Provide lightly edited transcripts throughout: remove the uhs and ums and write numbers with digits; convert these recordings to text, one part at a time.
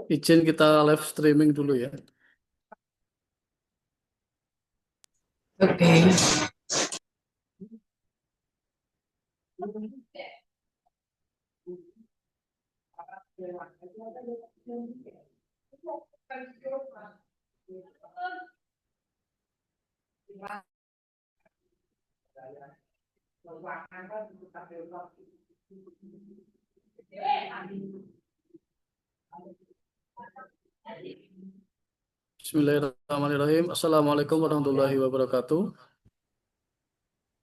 Izin kita live streaming dulu ya. Oke. Bismillahirrahmanirrahim. Assalamualaikum warahmatullahi wabarakatuh.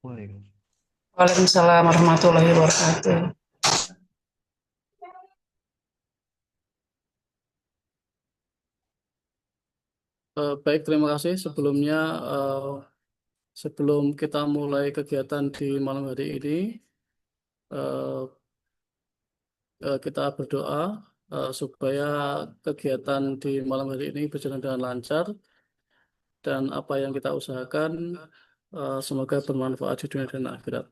Waalaikumsalam warahmatullahi wabarakatuh. Baik, terima kasih. Sebelumnya, sebelum kita mulai kegiatan di malam hari ini, eh, kita berdoa supaya kegiatan di malam hari ini berjalan dengan lancar dan apa yang kita usahakan semoga bermanfaat di dunia dan akhirat.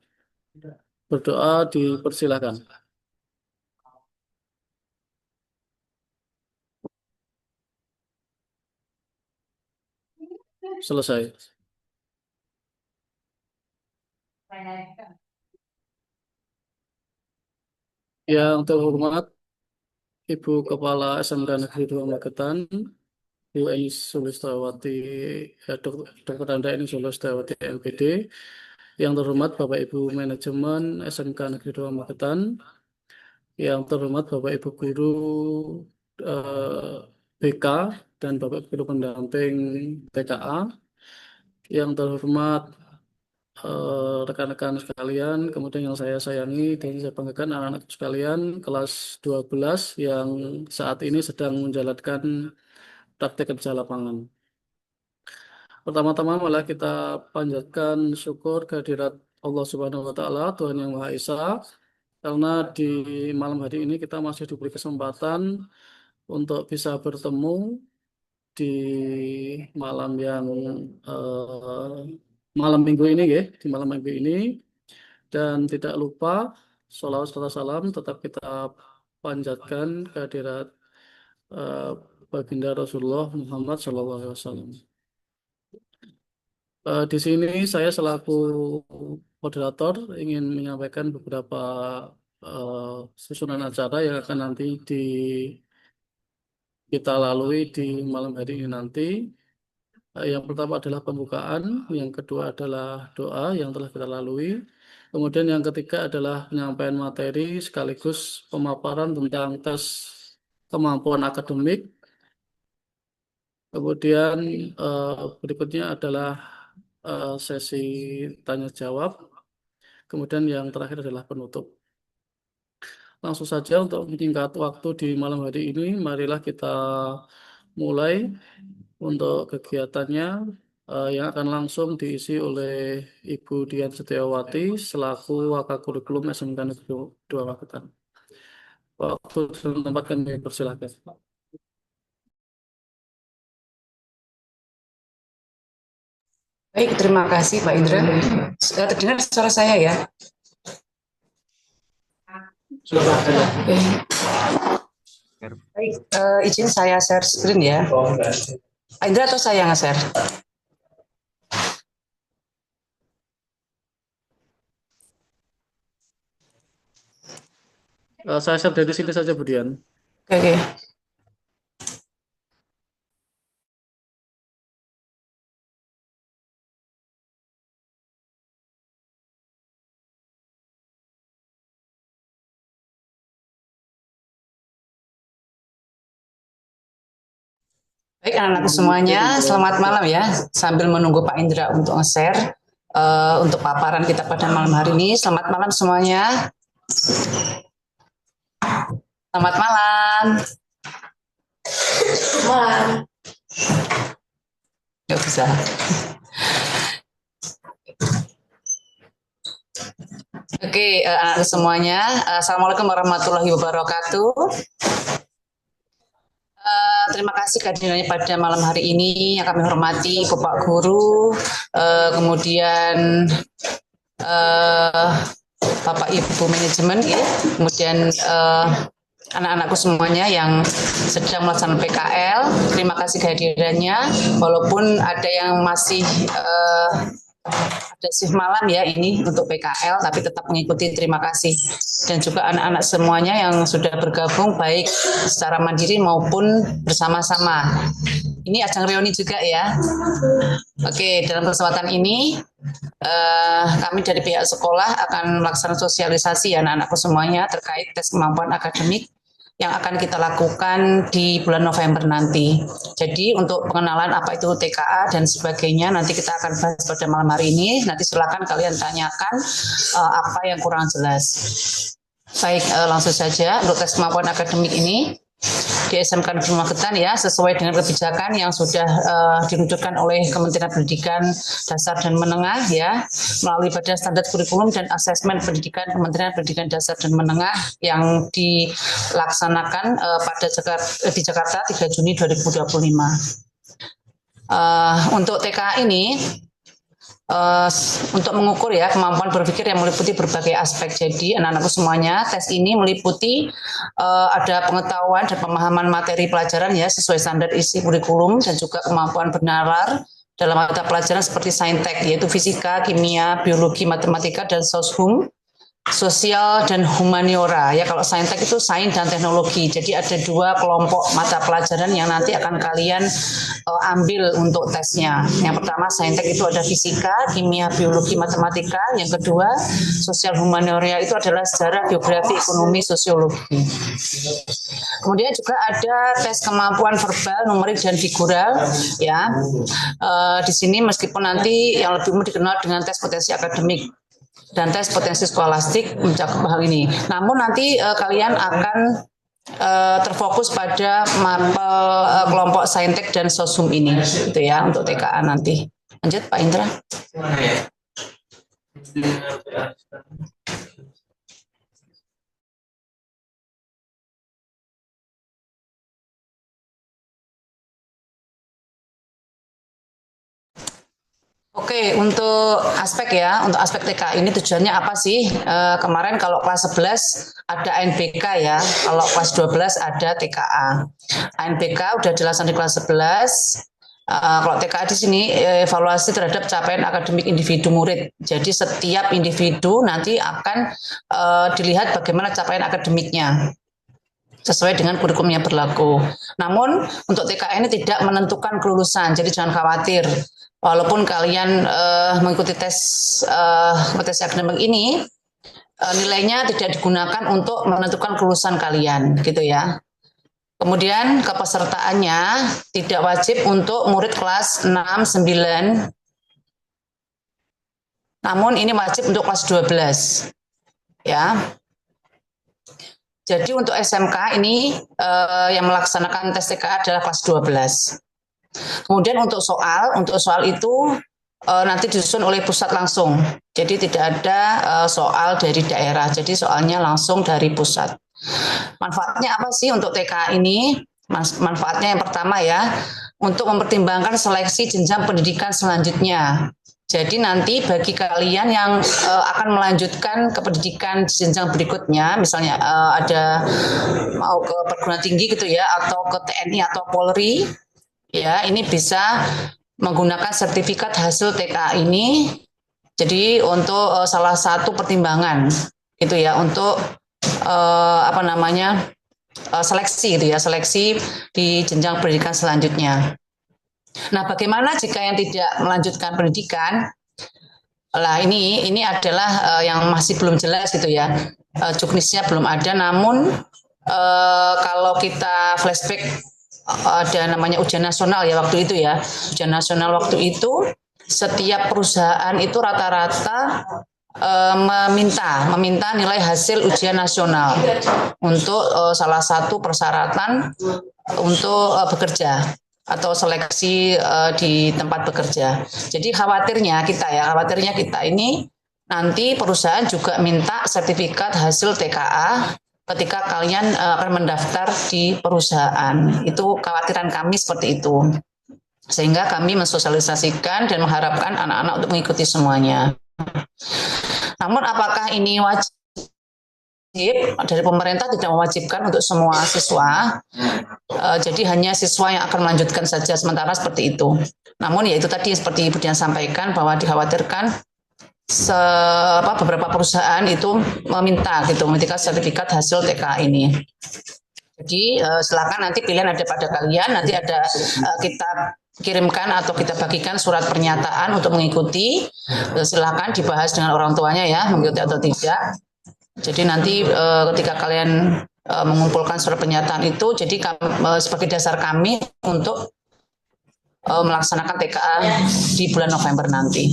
Berdoa dipersilakan. Selesai. Yang terhormat Ibu Kepala SMK Negeri 2 Magetan, Bu Eni Sulistawati, Dr. Anda Eni Sulistawati MPD. Yang terhormat Bapak Ibu Manajemen SMK Negeri 2 Magetan. Yang terhormat Bapak Ibu Guru BK dan Bapak Guru Pendamping TKA. Yang terhormat rekan-rekan sekalian, kemudian yang saya sayangi dan saya banggakan anak-anak sekalian kelas 12 yang saat ini sedang menjalankan praktek kerja lapangan. Pertama-tama malah kita panjatkan syukur kehadirat Allah Subhanahu wa taala, Tuhan yang Maha Esa, karena di malam hari ini kita masih diberi kesempatan untuk bisa bertemu di malam yang malam minggu ini ya, di malam minggu ini. Dan tidak lupa sholawat serta salam tetap kita panjatkan kehadirat eh, baginda Rasulullah Muhammad SAW. Di sini saya selaku moderator ingin menyampaikan beberapa eh, susunan acara yang akan nanti kita lalui di malam hari ini nanti. Yang pertama adalah pembukaan, yang kedua adalah doa yang telah kita lalui. Kemudian yang ketiga adalah penyampaian materi sekaligus pemaparan tentang tes kemampuan akademik. Kemudian berikutnya adalah sesi tanya jawab. Kemudian yang terakhir adalah penutup. Langsung saja untuk menyingkat waktu di malam hari ini, marilah kita mulai untuk kegiatannya yang akan langsung diisi oleh Ibu Dian Setiawati selaku Wakakurikulum SMK Negeri 2 Magetan. Waktu dan tempat kami persilakan. Baik, terima kasih Pak Indra. Terdengar suara saya ya? Oke. Baik, izin saya share screen ya. Pak Indra atau saya nge-share? Saya share dari sini saja, Bu Dian. Oke. Baik anak-anak semuanya, selamat malam ya. Sambil menunggu Pak Indra untuk nge-share untuk paparan kita pada malam hari ini. Selamat malam semuanya. Selamat malam. Malam. Gak bisa. Oke, anak semuanya. Assalamualaikum warahmatullahi wabarakatuh. Terima kasih kehadirannya pada malam hari ini yang kami hormati Bapak Guru, kemudian Bapak Ibu manajemen, ya, kemudian anak-anakku semuanya yang sedang melaksanakan PKL, terima kasih kehadirannya. Walaupun ada yang masih ada shift malam ya ini untuk PKL, tapi tetap mengikuti, terima kasih. Dan juga anak-anak semuanya yang sudah bergabung baik secara mandiri maupun bersama-sama. Ini ajang reuni juga ya. Oke, dalam kesempatan ini kami dari pihak sekolah akan melaksanakan sosialisasi anak-anakku semuanya terkait tes kemampuan akademik yang akan kita lakukan di bulan November nanti. Jadi untuk pengenalan apa itu TKA dan sebagainya nanti kita akan bahas pada malam hari ini. Nanti silakan kalian tanyakan apa yang kurang jelas. Baik, langsung saja untuk tes kemampuan akademik ini di SMK Negeri Magetan ya, sesuai dengan kebijakan yang sudah diluncurkan oleh Kementerian Pendidikan Dasar dan Menengah ya, melalui Badan Standar Kurikulum dan Asesmen Pendidikan Kementerian Pendidikan Dasar dan Menengah yang dilaksanakan di Jakarta 3 Juni 2025. Untuk TKA ini untuk mengukur ya kemampuan berpikir yang meliputi berbagai aspek. Jadi anak-anakku semuanya, tes ini meliputi ada pengetahuan dan pemahaman materi pelajaran ya sesuai standar isi kurikulum, dan juga kemampuan bernalar dalam mata pelajaran seperti saintek yaitu fisika, kimia, biologi, matematika, dan soshum, sosial dan humaniora ya. Kalau saintek itu sains dan teknologi. Jadi ada 2 kelompok mata pelajaran yang nanti akan kalian ambil untuk tesnya. Yang pertama saintek itu ada fisika, kimia, biologi, matematika. Yang kedua sosial humaniora itu adalah sejarah, geografi, ekonomi, sosiologi. Kemudian juga ada tes kemampuan verbal, numerik, dan figural ya. Di sini meskipun nanti yang lebih umum dikenal dengan tes potensi akademik dan tes potensi skolastik mencakup hal ini. Namun nanti kalian akan terfokus pada mapel kelompok saintek dan sosum ini, gitu ya, untuk TKA nanti. Lanjut Pak Indra. Oke, untuk aspek TKA ini tujuannya apa sih? Kemarin kalau kelas 11 ada ANBK ya, kalau kelas 12 ada TKA. ANBK udah dilaksanakan di kelas 11. Kalau TKA di sini evaluasi terhadap capaian akademik individu murid. Jadi setiap individu nanti akan dilihat bagaimana capaian akademiknya sesuai dengan kurikulum yang berlaku. Namun untuk TKA ini tidak menentukan kelulusan, jadi jangan khawatir. Walaupun kalian mengikuti tes kompetensi akademik ini, nilainya tidak digunakan untuk menentukan kelulusan kalian, gitu ya. Kemudian kepesertaannya tidak wajib untuk murid kelas 6, 9, namun ini wajib untuk kelas 12, ya. Jadi untuk SMK ini yang melaksanakan tes TKA adalah kelas 12. Kemudian untuk soal itu nanti disusun oleh pusat langsung. Jadi tidak ada soal dari daerah. Jadi soalnya langsung dari pusat. Manfaatnya apa sih untuk TKA ini? Manfaatnya yang pertama ya, untuk mempertimbangkan seleksi jenjang pendidikan selanjutnya. Jadi nanti bagi kalian yang akan melanjutkan ke pendidikan jenjang berikutnya, misalnya ada mau ke perguruan tinggi gitu ya, atau ke TNI atau Polri, ya, ini bisa menggunakan sertifikat hasil TKA ini. Jadi untuk salah satu pertimbangan gitu ya, untuk seleksi gitu ya, seleksi di jenjang pendidikan selanjutnya. Nah, bagaimana jika yang tidak melanjutkan pendidikan? Lah ini adalah yang masih belum jelas gitu ya. Juknisnya belum ada, namun kalau kita flashback ada namanya ujian nasional ya waktu itu ya. Ujian nasional waktu itu setiap perusahaan itu rata-rata meminta nilai hasil ujian nasional untuk salah satu persyaratan untuk bekerja atau seleksi di tempat bekerja. Jadi khawatirnya kita ini nanti perusahaan juga minta sertifikat hasil TKA ketika kalian akan mendaftar di perusahaan. Itu kekhawatiran kami seperti itu. Sehingga kami mensosialisasikan dan mengharapkan anak-anak untuk mengikuti semuanya. Namun apakah ini wajib? Dari pemerintah tidak mewajibkan untuk semua siswa, jadi hanya siswa yang akan melanjutkan saja sementara seperti itu. Namun ya itu tadi seperti Ibu Dian sampaikan bahwa dikhawatirkan beberapa perusahaan itu meminta sertifikat hasil TKA ini. Jadi silakan nanti pilihan ada pada kalian, nanti ada kita kirimkan atau kita bagikan surat pernyataan untuk mengikuti. Silakan dibahas dengan orang tuanya ya, mengikuti atau tidak. Jadi nanti ketika kalian mengumpulkan surat pernyataan itu, jadi sebagai dasar kami untuk melaksanakan TKA di bulan November nanti.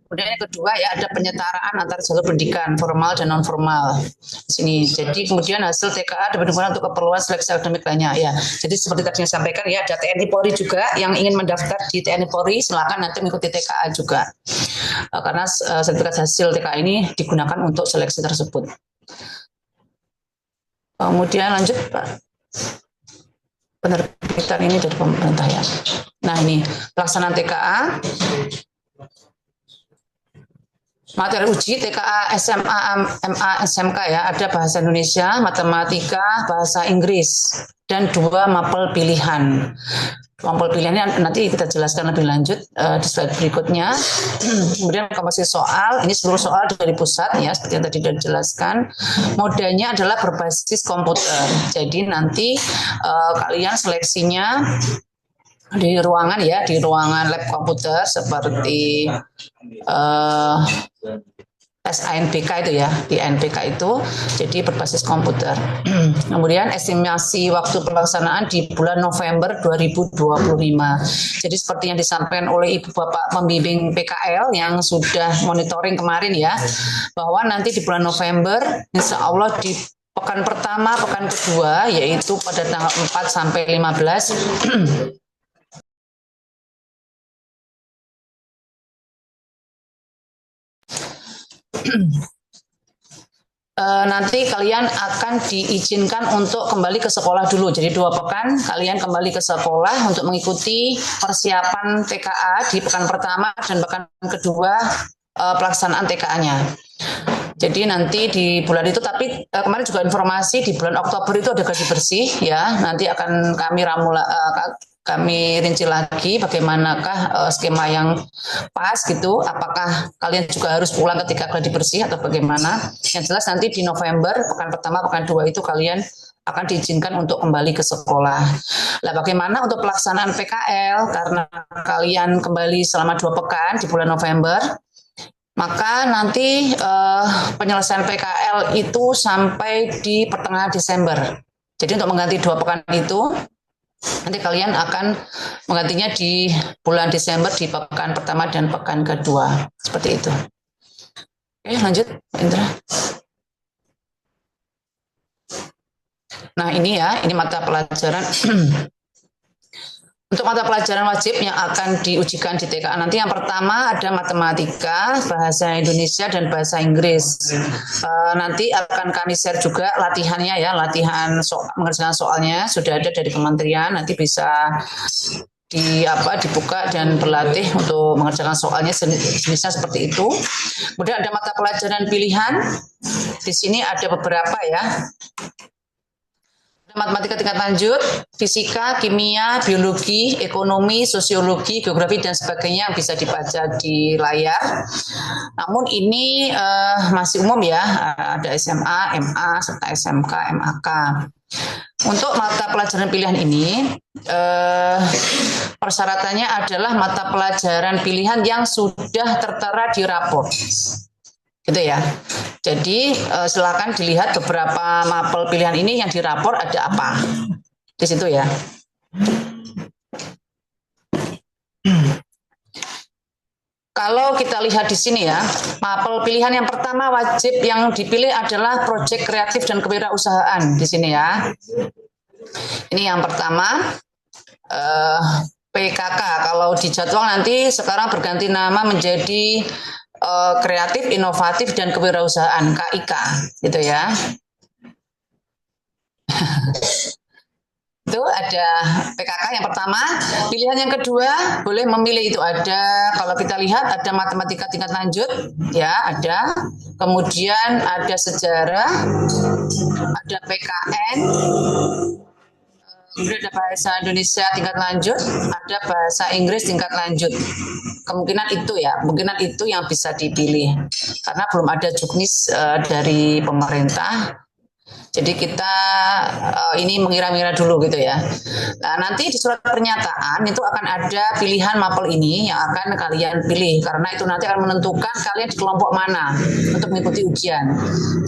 Kemudian yang kedua ya ada penyetaraan antara jalur pendidikan formal dan non formal di sini. Jadi kemudian hasil TKA dapat digunakan untuk keperluan seleksi akademik lainnya ya. Jadi seperti tadi saya sampaikan ya ada TNI Polri juga yang ingin mendaftar di TNI Polri silakan nanti mengikuti TKA juga karena sertifikat hasil TKA ini digunakan untuk seleksi tersebut. Kemudian lanjut Pak. Penerbitan ini dari pemerintah ya. Nah ini pelaksanaan TKA. Materi uji TKA SMA, MA, SMK ya, ada bahasa Indonesia, matematika, bahasa Inggris, dan 2 mapel pilihan. Mapel pilihannya nanti kita jelaskan lebih lanjut di slide berikutnya. Kemudian komposisi soal, ini seluruh soal dari pusat ya, seperti yang tadi sudah dijelaskan. Modenya adalah berbasis komputer. Jadi nanti kalian seleksinya di ruangan ya, di ruangan lab komputer seperti SANBK itu ya, di NBK itu, jadi berbasis komputer. Kemudian estimasi waktu pelaksanaan di bulan November 2025. Jadi seperti yang disampaikan oleh Ibu Bapak pembimbing PKL yang sudah monitoring kemarin ya, bahwa nanti di bulan November, insya Allah di pekan pertama, pekan kedua, yaitu pada tanggal 4 sampai 15, nanti kalian akan diizinkan untuk kembali ke sekolah dulu. Jadi 2 pekan kalian kembali ke sekolah untuk mengikuti persiapan TKA di pekan pertama dan pekan kedua pelaksanaan TKA-nya. Jadi nanti di bulan itu, tapi kemarin juga informasi di bulan Oktober itu ada gaji bersih ya. Nanti akan kami rinci lagi bagaimanakah skema yang pas gitu, apakah kalian juga harus pulang ketika gladi bersih atau bagaimana. Yang jelas nanti di November, pekan pertama, pekan 2 itu kalian akan diizinkan untuk kembali ke sekolah. Nah, bagaimana untuk pelaksanaan PKL, karena kalian kembali selama 2 pekan di bulan November, maka nanti penyelesaian PKL itu sampai di pertengahan Desember. Jadi untuk mengganti 2 pekan itu, nanti kalian akan menggantinya di bulan Desember di pekan pertama dan pekan kedua. Seperti itu. Oke, lanjut, Indra. Nah, ini ya, ini mata pelajaran. Untuk mata pelajaran wajib yang akan diujikan di TKA nanti yang pertama ada matematika, bahasa Indonesia, dan bahasa Inggris. Nanti akan kami share juga latihannya ya, latihan mengerjakan soalnya sudah ada dari kementerian, nanti bisa dibuka dan berlatih untuk mengerjakan soalnya jenisnya seperti itu. Kemudian ada mata pelajaran pilihan. Di sini ada beberapa ya. Matematika tingkat lanjut, fisika, kimia, biologi, ekonomi, sosiologi, geografi, dan sebagainya yang bisa dibaca di layar. Namun ini masih umum ya, ada SMA, MA, serta SMK, MAK. Untuk mata pelajaran pilihan ini, persyaratannya adalah mata pelajaran pilihan yang sudah tertera di rapor. Gitu ya. Jadi silakan dilihat beberapa mapel pilihan ini yang dirapor ada apa di situ ya. Kalau kita lihat di sini ya, mapel pilihan yang pertama wajib yang dipilih adalah proyek kreatif dan kewirausahaan di sini ya. Ini yang pertama. PKK kalau di jadwal nanti sekarang berganti nama menjadi kreatif, inovatif, dan kewirausahaan KIK gitu ya. Itu ada PKK yang pertama. Pilihan yang kedua boleh memilih, itu ada, kalau kita lihat ada matematika tingkat lanjut ya, ada, kemudian ada sejarah, ada PKN, kemudian ada bahasa Indonesia tingkat lanjut, ada bahasa Inggris tingkat lanjut. Kemungkinan itu ya, kemungkinan itu yang bisa dipilih karena belum ada juknis dari pemerintah. Jadi kita ini mengira-ngira dulu gitu ya. Nah, nanti di surat pernyataan itu akan ada pilihan mapel ini yang akan kalian pilih karena itu nanti akan menentukan kalian di kelompok mana untuk mengikuti ujian.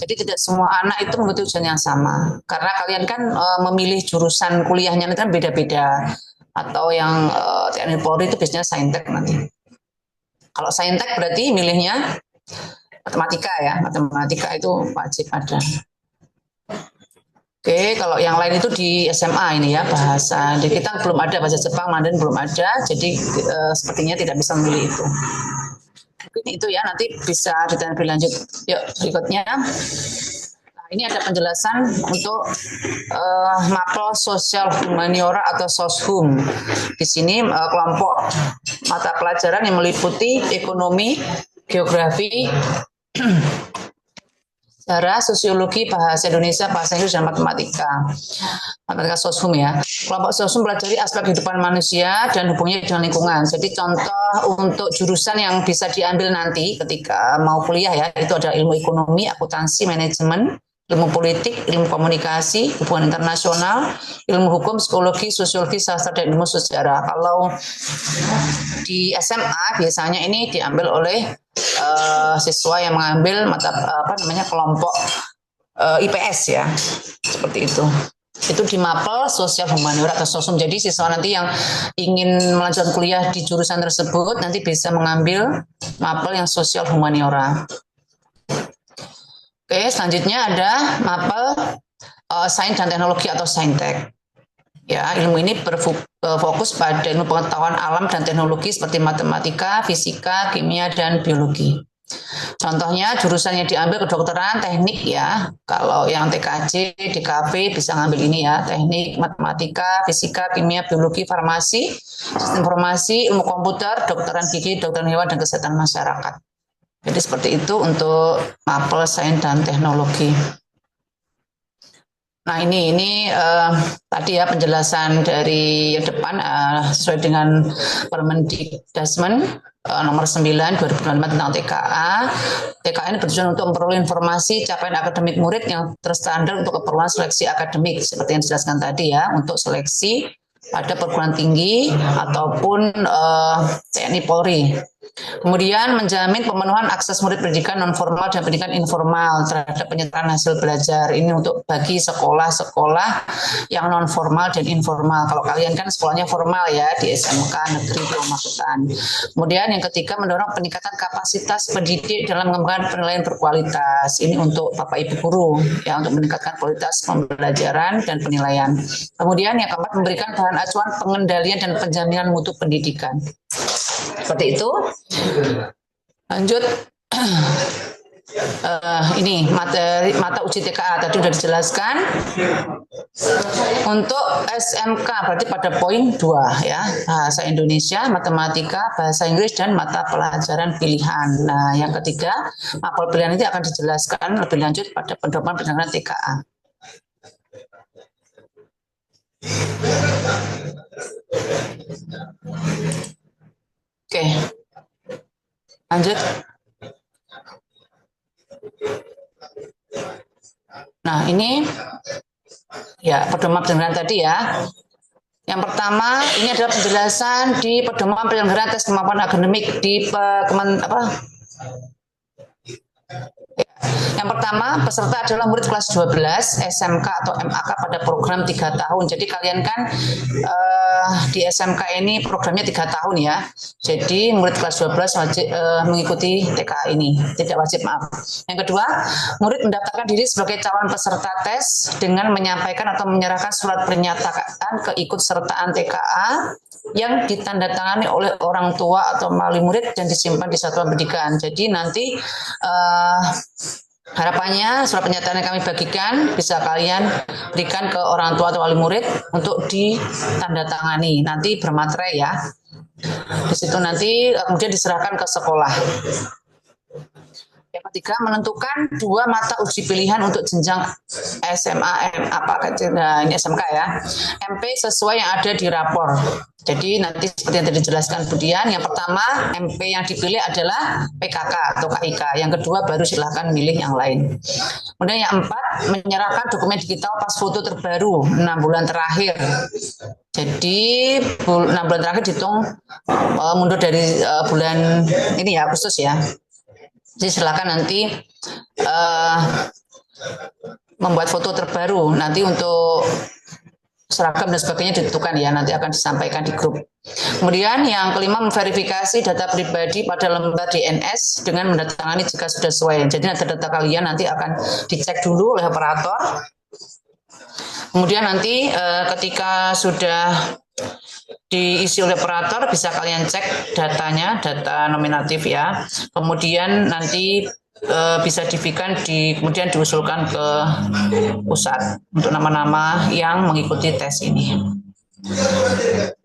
Jadi tidak semua anak itu mengikuti ujian yang sama karena kalian kan memilih jurusan kuliahnya itu kan beda-beda. Atau yang TNI Polri itu biasanya saintek nanti. Kalau saintek berarti milihnya matematika ya, matematika itu wajib ada. Oke, kalau yang lain itu di SMA ini ya, bahasa. Jadi kita belum ada bahasa Jepang, Mandarin belum ada, jadi sepertinya tidak bisa memilih itu. Mungkin itu ya, nanti bisa ditanya lebih lanjut. Yuk, berikutnya. Nah, ini ada penjelasan untuk mapel sosial humaniora atau soshum. Di sini kelompok mata pelajaran yang meliputi ekonomi, geografi, sejarah, sosiologi, bahasa Indonesia, bahasa Inggris, dan matematika. Matematika soshum ya. Kelompok soshum pelajari aspek kehidupan manusia dan hubungannya dengan lingkungan. Jadi contoh untuk jurusan yang bisa diambil nanti ketika mau kuliah ya, itu ada ilmu ekonomi, akuntansi, manajemen, ilmu politik, ilmu komunikasi, hubungan internasional, ilmu hukum, psikologi, sosiologi, sastra, dan ilmu sejarah. Kalau di SMA biasanya ini diambil oleh siswa yang mengambil mata kelompok IPS ya, seperti itu. Itu di mapel sosial humaniora atau sosum. Jadi siswa nanti yang ingin melanjutkan kuliah di jurusan tersebut nanti bisa mengambil mapel yang sosial humaniora. Oke, selanjutnya ada mapel sains dan teknologi atau saintek. Ya, ilmu ini berfokus pada ilmu pengetahuan alam dan teknologi seperti matematika, fisika, kimia, dan biologi. Contohnya jurusan yang diambil kedokteran, teknik ya. Kalau yang TKJ, DKV bisa ngambil ini ya, teknik, matematika, fisika, kimia, biologi, farmasi, sistem informasi, ilmu komputer, dokteran gigi, dokteran hewan, dan kesehatan masyarakat. Jadi seperti itu untuk mapel sains dan teknologi. Nah ini tadi ya penjelasan dari depan sesuai dengan Permendikdasmen nomor 9 2025 tentang TKA. TKA ini bertujuan untuk memperoleh informasi capaian akademik murid yang terstandar untuk keperluan seleksi akademik seperti yang dijelaskan tadi ya, untuk seleksi pada perguruan tinggi ataupun TNI Polri. Kemudian menjamin pemenuhan akses murid pendidikan non formal dan pendidikan informal terhadap penyertaan hasil belajar. Ini untuk bagi sekolah-sekolah yang non formal dan informal. Kalau kalian kan sekolahnya formal ya di SMK negeri Pemakaman. Kemudian yang ketiga mendorong peningkatan kapasitas pendidik dalam mengembangkan penilaian berkualitas. Ini untuk Bapak Ibu guru ya, untuk meningkatkan kualitas pembelajaran dan penilaian. Kemudian yang keempat memberikan bahan acuan pengendalian dan penjaminan mutu pendidikan. Seperti itu. Lanjut. Ini mata uji TKA tadi sudah dijelaskan. Untuk SMK berarti pada poin 2 ya, bahasa Indonesia, matematika, bahasa Inggris, dan mata pelajaran pilihan. Nah, yang ketiga, mapel pilihan ini akan dijelaskan lebih lanjut pada pendoman pendengaran TKA. Oke. Lanjut. Nah, ini ya pedoman pendengaran tadi ya. Yang pertama, ini adalah penjelasan di pedoman penyelenggaraan tes kemampuan akademik di Yang pertama, peserta adalah murid kelas 12 SMK atau MAK pada program 3 tahun. Jadi kalian kan di SMK ini programnya 3 tahun ya. Jadi murid kelas 12 wajib mengikuti TKA ini. Tidak wajib, maaf. Yang kedua, murid mendaftarkan diri sebagai calon peserta tes dengan menyampaikan atau menyerahkan surat pernyataan keikutsertaan TKA yang ditandatangani oleh orang tua atau wali murid dan disimpan di satuan pendidikan. Jadi nanti Harapannya surat pernyataan yang kami bagikan bisa kalian berikan ke orang tua atau wali murid untuk ditandatangani. Nanti bermaterai ya. Di situ nanti kemudian diserahkan ke sekolah. Yang ketiga, menentukan 2 mata uji pilihan untuk jenjang SMA, ini SMK ya, MP sesuai yang ada di rapor. Jadi nanti seperti yang tadi dijelaskan Budian, yang pertama MP yang dipilih adalah PKK atau KIK, yang kedua baru silahkan milih yang lain. Kemudian yang 4, menyerahkan dokumen digital pas foto terbaru 6 bulan terakhir. Jadi 6 bulan terakhir dihitung mundur dari bulan ini ya, Agustus ya. Jadi silakan nanti membuat foto terbaru. Nanti untuk seragam dan sebagainya ditentukan ya, nanti akan disampaikan di grup. Kemudian yang kelima, memverifikasi data pribadi pada lembar DNS dengan mendatangani jika sudah sesuai. Jadi data-data kalian nanti akan dicek dulu oleh operator. Kemudian nanti ketika sudah diisi oleh operator bisa kalian cek datanya, data nominatif ya. Kemudian nanti bisa kemudian diusulkan ke pusat untuk nama-nama yang mengikuti tes ini.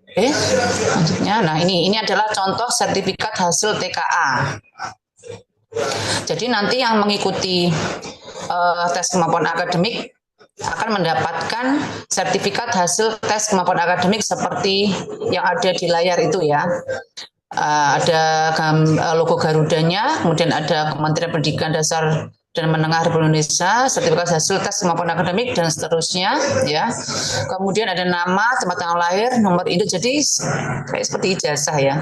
Oke, selanjutnya, nah ini adalah contoh sertifikat hasil TKA. Jadi nanti yang mengikuti tes kemampuan akademik akan mendapatkan sertifikat hasil tes kemampuan akademik seperti yang ada di layar itu ya. Ada logo Garudanya, kemudian ada Kementerian Pendidikan Dasar dan Menengah Republik Indonesia, sertifikat hasil tes kemampuan akademik dan seterusnya ya. Kemudian ada nama, tempat tanggal lahir, nomor induk, jadi kayak seperti ijazah ya.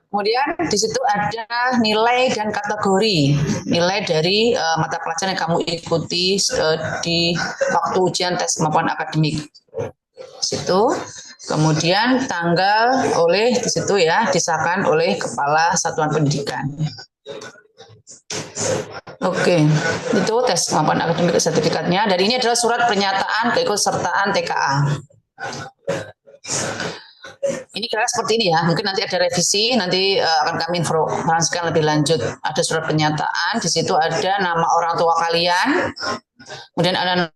Kemudian di situ ada nilai dan kategori nilai dari mata pelajaran yang kamu ikuti di waktu ujian tes kemampuan akademik. Di situ kemudian tanggal di situ ya disahkan oleh Kepala Satuan Pendidikan. Oke, itu tes kemampuan akademik sertifikatnya. Dan ini adalah surat pernyataan keikutsertaan TKA. Ini kira seperti ini ya, mungkin nanti ada revisi, nanti akan kami informasikan lebih lanjut. Ada surat pernyataan, di situ ada nama orang tua kalian, kemudian ada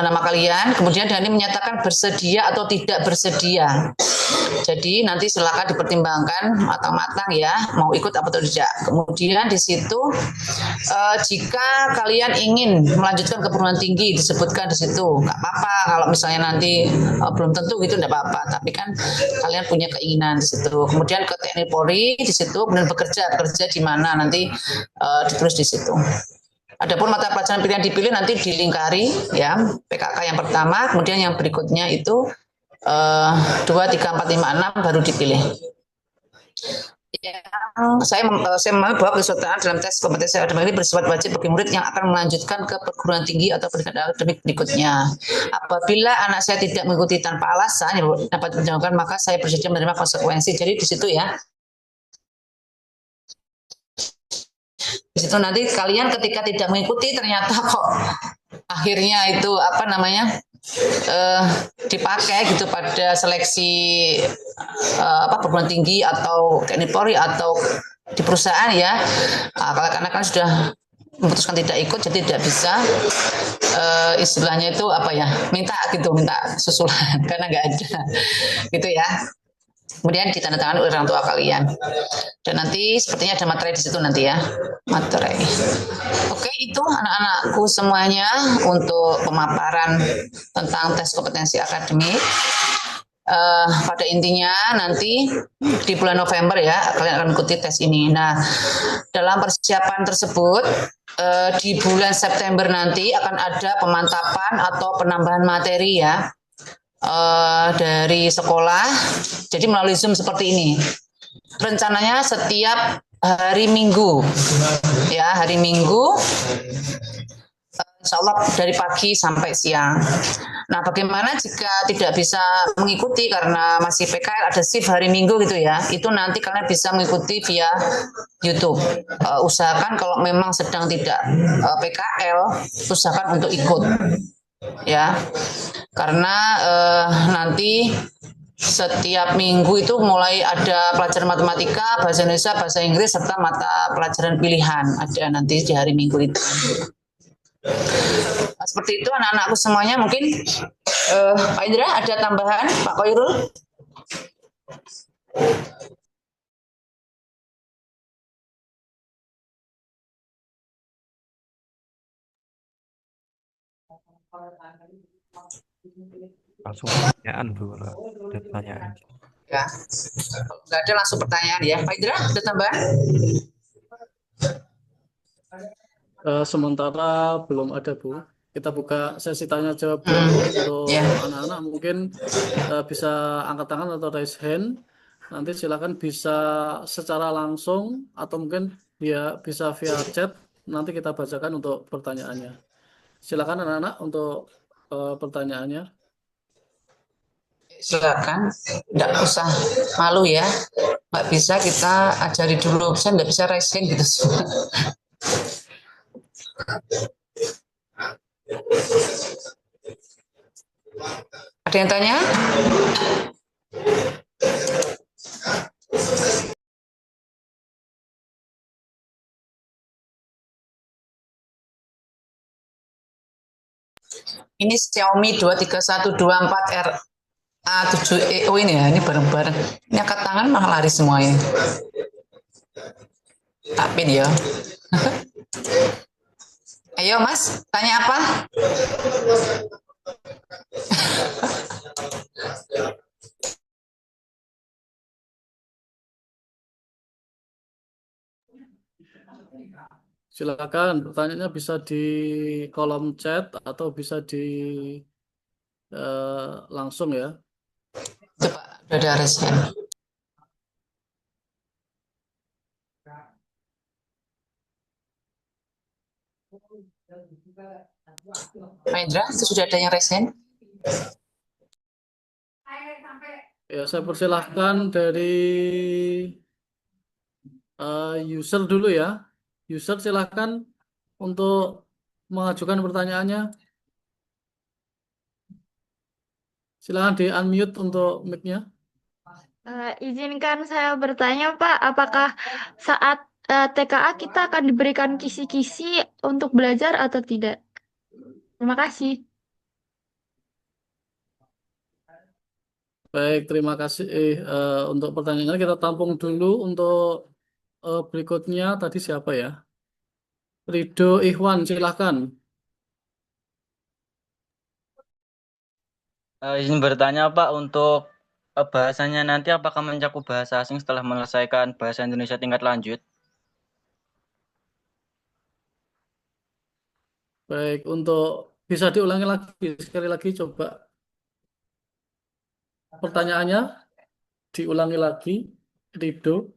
nama kalian, kemudian Dhani menyatakan bersedia atau tidak bersedia. Jadi nanti silakan dipertimbangkan matang-matang ya, mau ikut atau tidak. Kemudian di situ jika kalian ingin melanjutkan ke perguruan tinggi disebutkan di situ, nggak apa-apa. Kalau misalnya nanti belum tentu gitu nggak apa-apa. Tapi kan kalian punya keinginan di situ. Kemudian ke TNI Polri di situ, kemudian bekerja di mana nanti ditulis di situ. Adapun mata pelajaran pilihan dipilih nanti dilingkari ya, PKK yang pertama, kemudian yang berikutnya itu 2, 3, 4, 5, 6 baru dipilih. Saya memahami bahwa kesertaan dalam tes kompetensi akademik ini bersifat wajib bagi murid yang akan melanjutkan ke perguruan tinggi atau pendidikan akademik berikutnya. Apabila anak saya tidak mengikuti tanpa alasan yang dapat menjauhkan, maka saya bersedia menerima konsekuensi. Jadi di situ ya. Di situ nanti kalian ketika tidak mengikuti ternyata kok akhirnya itu dipakai gitu pada seleksi perguruan tinggi atau TNI Polri atau di perusahaan ya. Karena kan sudah memutuskan tidak ikut, jadi tidak bisa istilahnya itu minta susulan karena nggak ada gitu ya. Kemudian ditandatangani oleh orang tua kalian. Dan nanti sepertinya ada materi di situ nanti ya. Materi. Oke, itu anak-anakku semuanya untuk pemaparan tentang tes kompetensi akademik. Pada intinya nanti di bulan November ya kalian akan ikuti tes ini. Nah, dalam persiapan tersebut di bulan September nanti akan ada pemantapan atau penambahan materi ya. Dari sekolah, jadi melalui Zoom seperti ini. Rencananya setiap hari Minggu, ya hari Minggu, insya Allah dari pagi sampai siang. Nah, bagaimana jika tidak bisa mengikuti karena masih PKL ada shift hari Minggu gitu ya? Itu nanti kalian bisa mengikuti via YouTube. Usahakan kalau memang sedang tidak PKL, usahakan untuk ikut. Ya, karena nanti setiap minggu itu mulai ada pelajaran matematika, bahasa Indonesia, bahasa Inggris, serta mata pelajaran pilihan ada nanti di hari Minggu itu. Nah, seperti itu anak-anakku semuanya. Mungkin Pak Indra ada tambahan, Pak Koirul? Langsung pertanyaan Bu, kalau ada pertanyaan. Ya, nggak ada langsung pertanyaan ya. Pak Indra ada tambahan? Sementara belum ada Bu. Kita buka sesi tanya jawab dulu untuk Ya. anak-anak. Mungkin bisa angkat tangan atau raise hand. Nanti silakan bisa secara langsung atau mungkin dia bisa via chat. Nanti kita bacakan untuk pertanyaannya. Silakan anak-anak untuk pertanyaannya. Silakan, nggak usah malu ya. Nggak bisa kita ajari dulu. Saya nggak bisa raise hand gitu. Ada yang tanya? Ini Xiaomi 23124R A7EO ini ya, ini bareng-bareng. Ini angkat tangan malah lari semuanya. Tak pin ya. Ayo Mas, tanya apa? Silakan pertanyaannya bisa di kolom chat atau bisa di langsung ya. Coba, udah ada raise hand. Pak Indra, itu sudah ada yang raise hand? Ya, saya persilahkan dari user dulu ya. User silahkan untuk mengajukan pertanyaannya. Silahkan di unmute untuk mic-nya. Izinkan saya bertanya, Pak, apakah saat TKA kita akan diberikan kisi-kisi untuk belajar atau tidak? Terima kasih. Baik, terima kasih untuk pertanyaannya. Kita tampung dulu untuk berikutnya. Tadi siapa ya? Ridho Ikhwan, silahkan. Izin bertanya Pak, untuk bahasanya nanti apakah mencakup bahasa asing setelah menyelesaikan bahasa Indonesia tingkat lanjut? Baik, untuk bisa diulangi lagi sekali lagi coba pertanyaannya diulangi lagi, Ridho.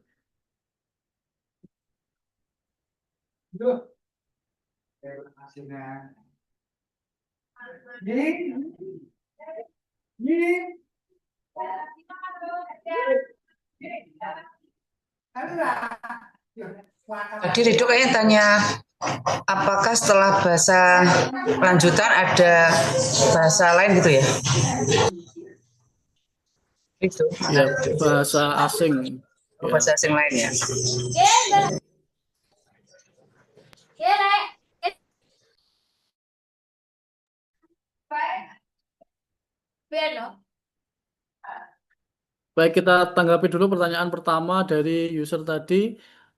Tadi Ridho kayaknya tanya, apakah setelah bahasa lanjutan ada bahasa lain gitu ya? Itu Ya, bahasa asing. Ya. bahasa asing lain ya. Baik, kita tanggapi dulu pertanyaan pertama dari user tadi.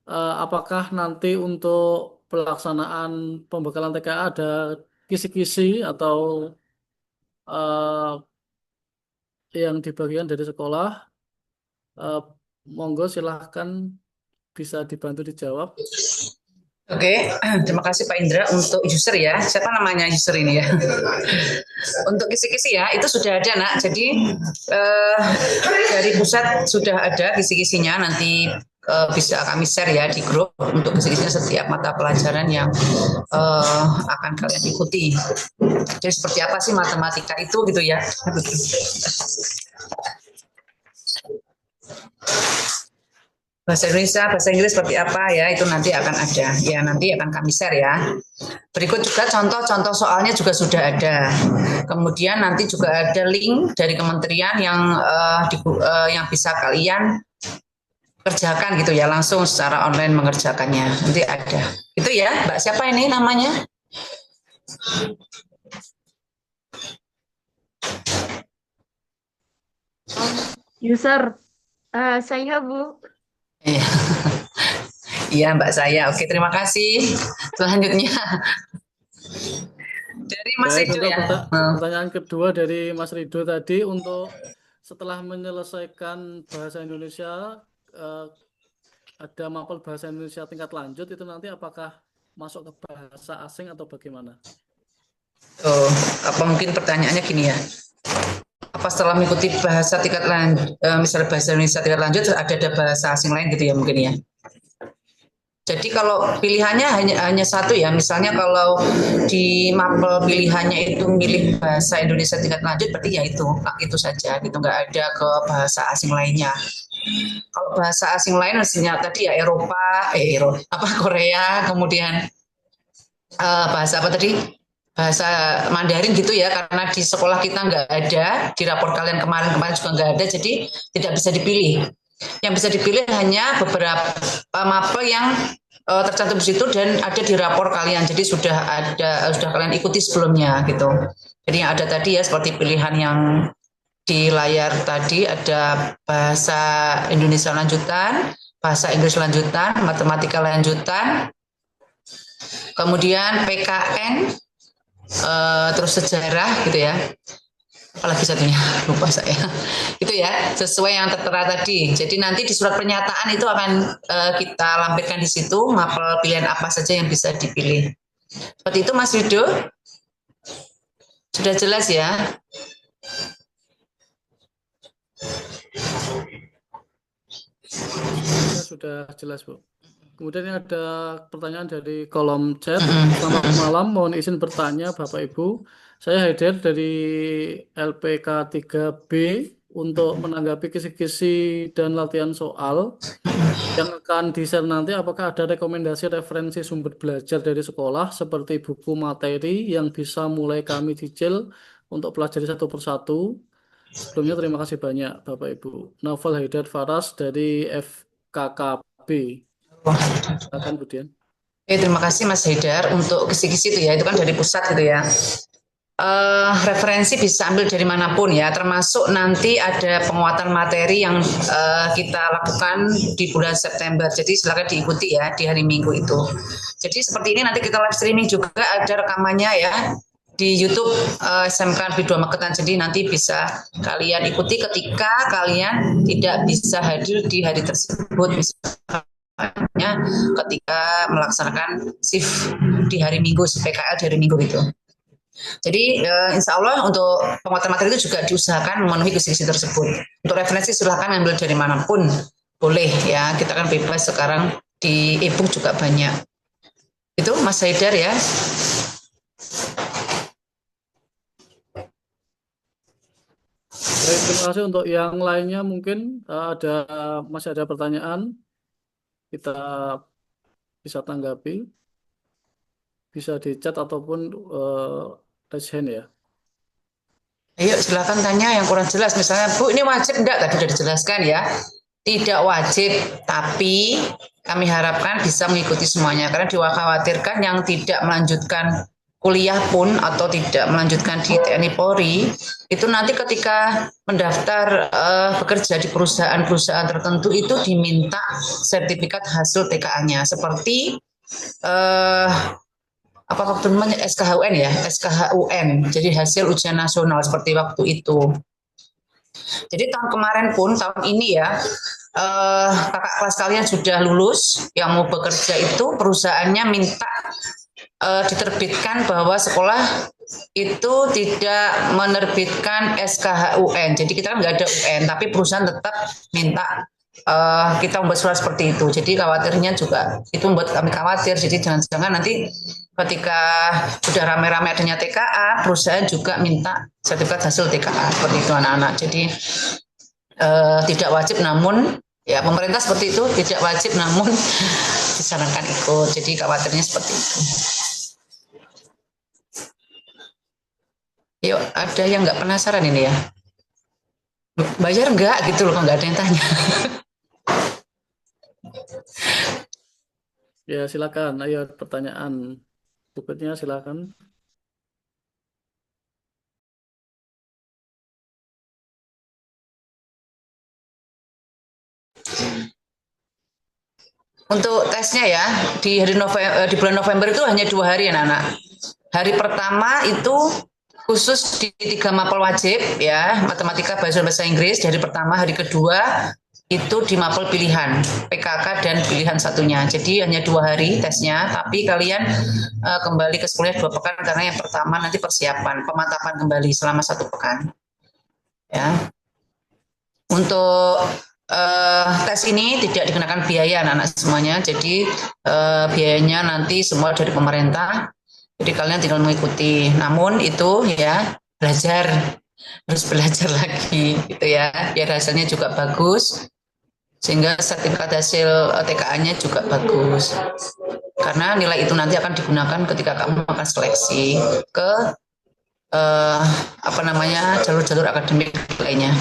Apakah nanti untuk pelaksanaan pembekalan TKA ada kisi-kisi atau eh, yang dibagikan dari sekolah? Eh, Monggo silahkan bisa dibantu dijawab. Oke, terima kasih Pak Indra untuk user ya. Siapa namanya user ini ya? Untuk kisi-kisi ya, itu sudah ada nak. Jadi dari pusat sudah ada kisi-kisinya. Nanti bisa kami share ya di grup untuk kisi-kisinya setiap mata pelajaran yang akan kalian ikuti. Jadi seperti apa sih matematika itu gitu ya? Bahasa Indonesia, bahasa Inggris seperti apa ya, itu nanti akan ada. Ya, nanti akan kami share ya. Berikut juga contoh-contoh soalnya juga sudah ada. Kemudian nanti juga ada link dari kementerian yang bisa kalian kerjakan gitu ya, langsung secara online mengerjakannya. Nanti ada. Itu ya, Mbak siapa ini namanya? User, saya Bu. Iya. Iya, Mbak saya. Oke, terima kasih. Selanjutnya dari Mas Baik, Rido untuk ya. pertanyaan kedua dari Mas Rido tadi, untuk setelah menyelesaikan bahasa Indonesia, ada mapel bahasa Indonesia tingkat lanjut, itu nanti apakah masuk ke bahasa asing atau bagaimana? Oh, apa mungkin pertanyaannya gini ya? Apa setelah mengikuti bahasa tingkat lanjut, misalnya bahasa Indonesia tingkat lanjut, ada bahasa asing lain gitu ya mungkin ya? Jadi kalau pilihannya hanya satu ya, misalnya kalau di mapel pilihannya itu milih bahasa Indonesia tingkat lanjut, berarti ya itu saja, gitu nggak ada ke bahasa asing lainnya. Kalau bahasa asing lain mestinya tadi ya Korea, kemudian bahasa apa tadi? Bahasa Mandarin gitu ya, karena di sekolah kita nggak ada, di rapor kalian kemarin juga nggak ada, jadi tidak bisa dipilih. Yang bisa dipilih hanya beberapa mapel yang tercantum di situ dan ada di rapor kalian. Jadi sudah kalian ikuti sebelumnya gitu. Jadi yang ada tadi ya seperti pilihan yang di layar tadi, ada bahasa Indonesia lanjutan, bahasa Inggris lanjutan, matematika lanjutan, kemudian PKN, terus sejarah gitu ya. Apalagi satunya lupa saya. Itu ya, sesuai yang tertera tadi. Jadi nanti di surat pernyataan itu akan kita lampirkan di situ mapel pilihan apa saja yang bisa dipilih. Seperti itu Mas Rido. Sudah jelas ya? Ya, sudah jelas Bu. Kemudian ada pertanyaan dari kolom chat. Selamat malam, mohon izin bertanya Bapak Ibu. Saya Haider dari LPK 3B untuk menanggapi kisi-kisi dan latihan soal yang akan di-share nanti. Apakah ada rekomendasi referensi sumber belajar dari sekolah seperti buku materi yang bisa mulai kami cicil untuk pelajari satu persatu? Sebelumnya terima kasih banyak Bapak Ibu. Novel Haidar Faras dari FKKB. Silakan Budian. Oke, terima kasih Mas Haidar untuk kisi-kisi itu ya, itu kan dari pusat gitu ya. Referensi bisa ambil dari manapun ya, termasuk nanti ada penguatan materi yang kita lakukan di bulan September. Jadi silakan diikuti ya di hari Minggu itu. Jadi seperti ini nanti kita live streaming juga, ada rekamannya ya di YouTube SMK Negeri 2 Magetan. Jadi nanti bisa kalian ikuti ketika kalian tidak bisa hadir di hari tersebut, misalnya ketika melaksanakan shift di hari Minggu, PKL di hari Minggu itu. Jadi insya Allah untuk penguatan materi itu juga diusahakan memenuhi kisi-kisi tersebut. Untuk referensi silahkan ambil dari manapun, boleh ya, kita kan bebas sekarang, di e-book juga banyak. Itu Mas Haidar ya. Baik, terima kasih. Untuk yang lainnya mungkin masih ada pertanyaan, kita bisa tanggapi, bisa di chat ataupun raise hand ya. Ayo silakan tanya yang kurang jelas, misalnya Bu ini wajib enggak, tadi sudah dijelaskan ya. Tidak wajib, tapi kami harapkan bisa mengikuti semuanya, karena dikhawatirkan yang tidak melanjutkan kuliah pun atau tidak melanjutkan di TNI Polri itu nanti ketika mendaftar bekerja di perusahaan-perusahaan tertentu itu diminta sertifikat hasil TKA-nya seperti apa waktu namanya SKHUN ya, SKHUN, jadi hasil ujian nasional seperti waktu itu. Jadi tahun kemarin pun, tahun ini ya, kakak kelas kalian sudah lulus, yang mau bekerja itu perusahaannya minta diterbitkan bahwa sekolah itu tidak menerbitkan SKHUN. Jadi kita kan nggak ada UN, tapi perusahaan tetap minta kita membuat surat seperti itu. Jadi khawatirnya juga itu membuat kami khawatir. Jadi jangan-jangan nanti ketika sudah rame-rame adanya TKA, perusahaan juga minta sertifikat hasil TKA seperti itu anak-anak. Jadi tidak wajib, namun ya pemerintah seperti itu, tidak wajib namun disarankan ikut. Jadi khawatirnya seperti itu. Yuk, ada yang nggak penasaran ini ya? Bayar nggak gitu loh, kok nggak ada yang tanya. Ya, silakan. Ayo pertanyaan berikutnya silakan. Untuk tesnya ya, di bulan November itu hanya 2 hari anak-anak. Hari pertama itu khusus di 3 mapel wajib ya, matematika, bahasa Inggris. Hari pertama, hari kedua itu di mapel pilihan, PKK dan pilihan satunya. Jadi hanya 2 hari tesnya, tapi kalian kembali ke sekolah 2 pekan karena yang pertama nanti persiapan, pemantapan kembali selama 1 pekan. Ya. Untuk tes ini tidak dikenakan biaya anak-anak semuanya, jadi biayanya nanti semua dari pemerintah. Jadi kalian tinggal mengikuti. Namun itu ya harus belajar lagi gitu ya, biar hasilnya juga bagus, sehingga sertifikat hasil TKA-nya juga bagus. Karena nilai itu nanti akan digunakan ketika kamu akan seleksi ke jalur-jalur akademik lainnya.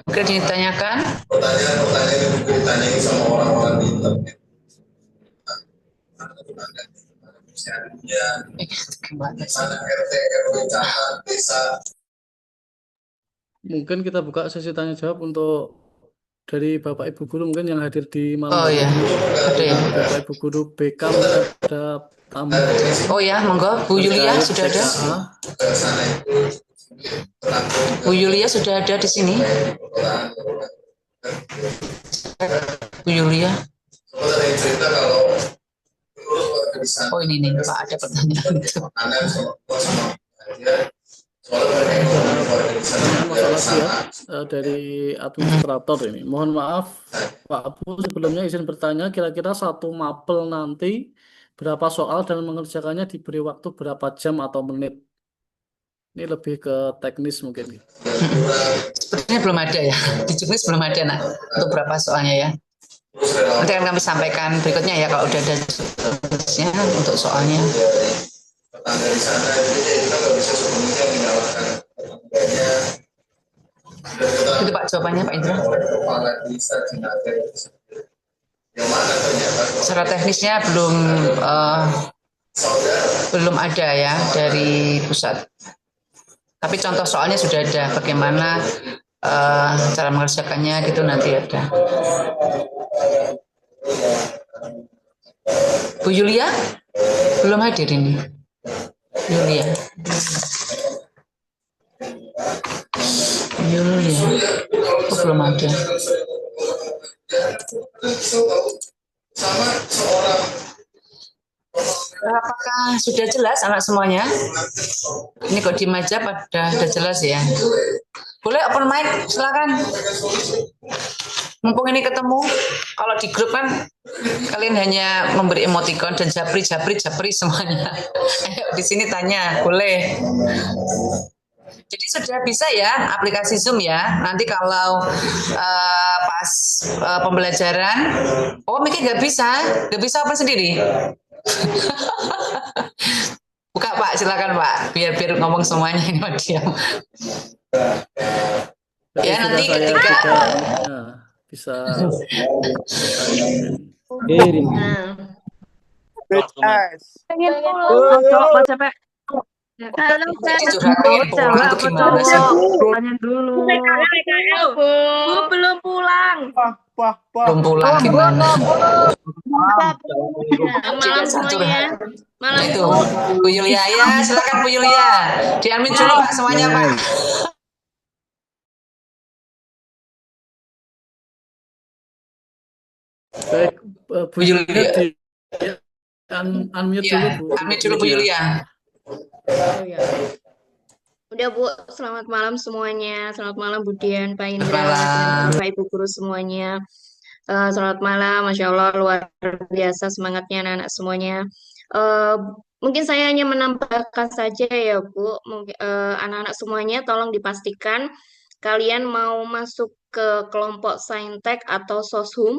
Oke, ditanyakan. Pertanyaan-pertanyaan itu ditanyain sama orang-orang di internet. Gimana RT, RW, camat, desa. Mungkin kita buka sesi tanya jawab untuk dari Bapak Ibu Guru mungkin yang hadir di malam Oh hari ya, ini. ada ya. Bapak Ibu Guru BK mungkin ada tamu. Oh ya, monggo. Bu Yulia sudah ada. Bu Yulia sudah ada di sini. Bu Yulia. Oh ini nih Pak, ada pertanyaan. Masalah ya dari administrator ini. Mohon maaf Pak Abu, sebelumnya izin bertanya, kira-kira 1 mapel nanti berapa soal dan mengerjakannya diberi waktu berapa jam atau menit? Ini lebih ke teknis mungkin. Sepertinya belum ada ya, di juknis belum ada nak untuk berapa soalnya ya. Nanti akan kami sampaikan berikutnya ya kalau udah ada juknisnya untuk soalnya. Dari sana kita nggak bisa sepenuhnya menyalahkan itu Pak jawabannya Pak Indra. Secara teknisnya belum ada ya dari pusat. Tapi contoh soalnya sudah ada. Bagaimana cara mengerjakannya gitu nanti ada. Bu Yulia belum hadir ini. Yulia. Oh, belum ada. Apakah sudah jelas anak semuanya? Ini kok di aja pada jelas ya. Boleh open mic, silakan. Mumpung ini ketemu, kalau di grup kan kalian hanya memberi emoticon dan japri semuanya. Ayo di sini tanya, boleh. Jadi sudah bisa ya aplikasi Zoom ya. Nanti kalau pas pembelajaran, mikir nggak bisa apa sendiri. Buka Pak, silakan Pak, biar ngomong semuanya ini diam. Ya nanti ketika bisa pengen pulang capek. Halo, itu gimana sih? Tanya dulu. Bu, belum pulang. Belum pulang gimana? Malam semuanya. Malam itu Bu Yulia ya, silakan Bu Yulia. Diamin dulu Pak semuanya Pak. Baik, Bu Yulia di unmute dulu Bu. Unmute dulu Bu Yulia. Oh ya. Udah Bu, selamat malam semuanya. Selamat malam Bu Dian, Pak Indra, dan Bapak Ibu Guru semuanya. Selamat malam, Masya Allah luar biasa semangatnya anak-anak semuanya. Mungkin saya hanya menambahkan saja ya Bu, anak-anak semuanya tolong dipastikan kalian mau masuk ke kelompok Saintek atau Soshum.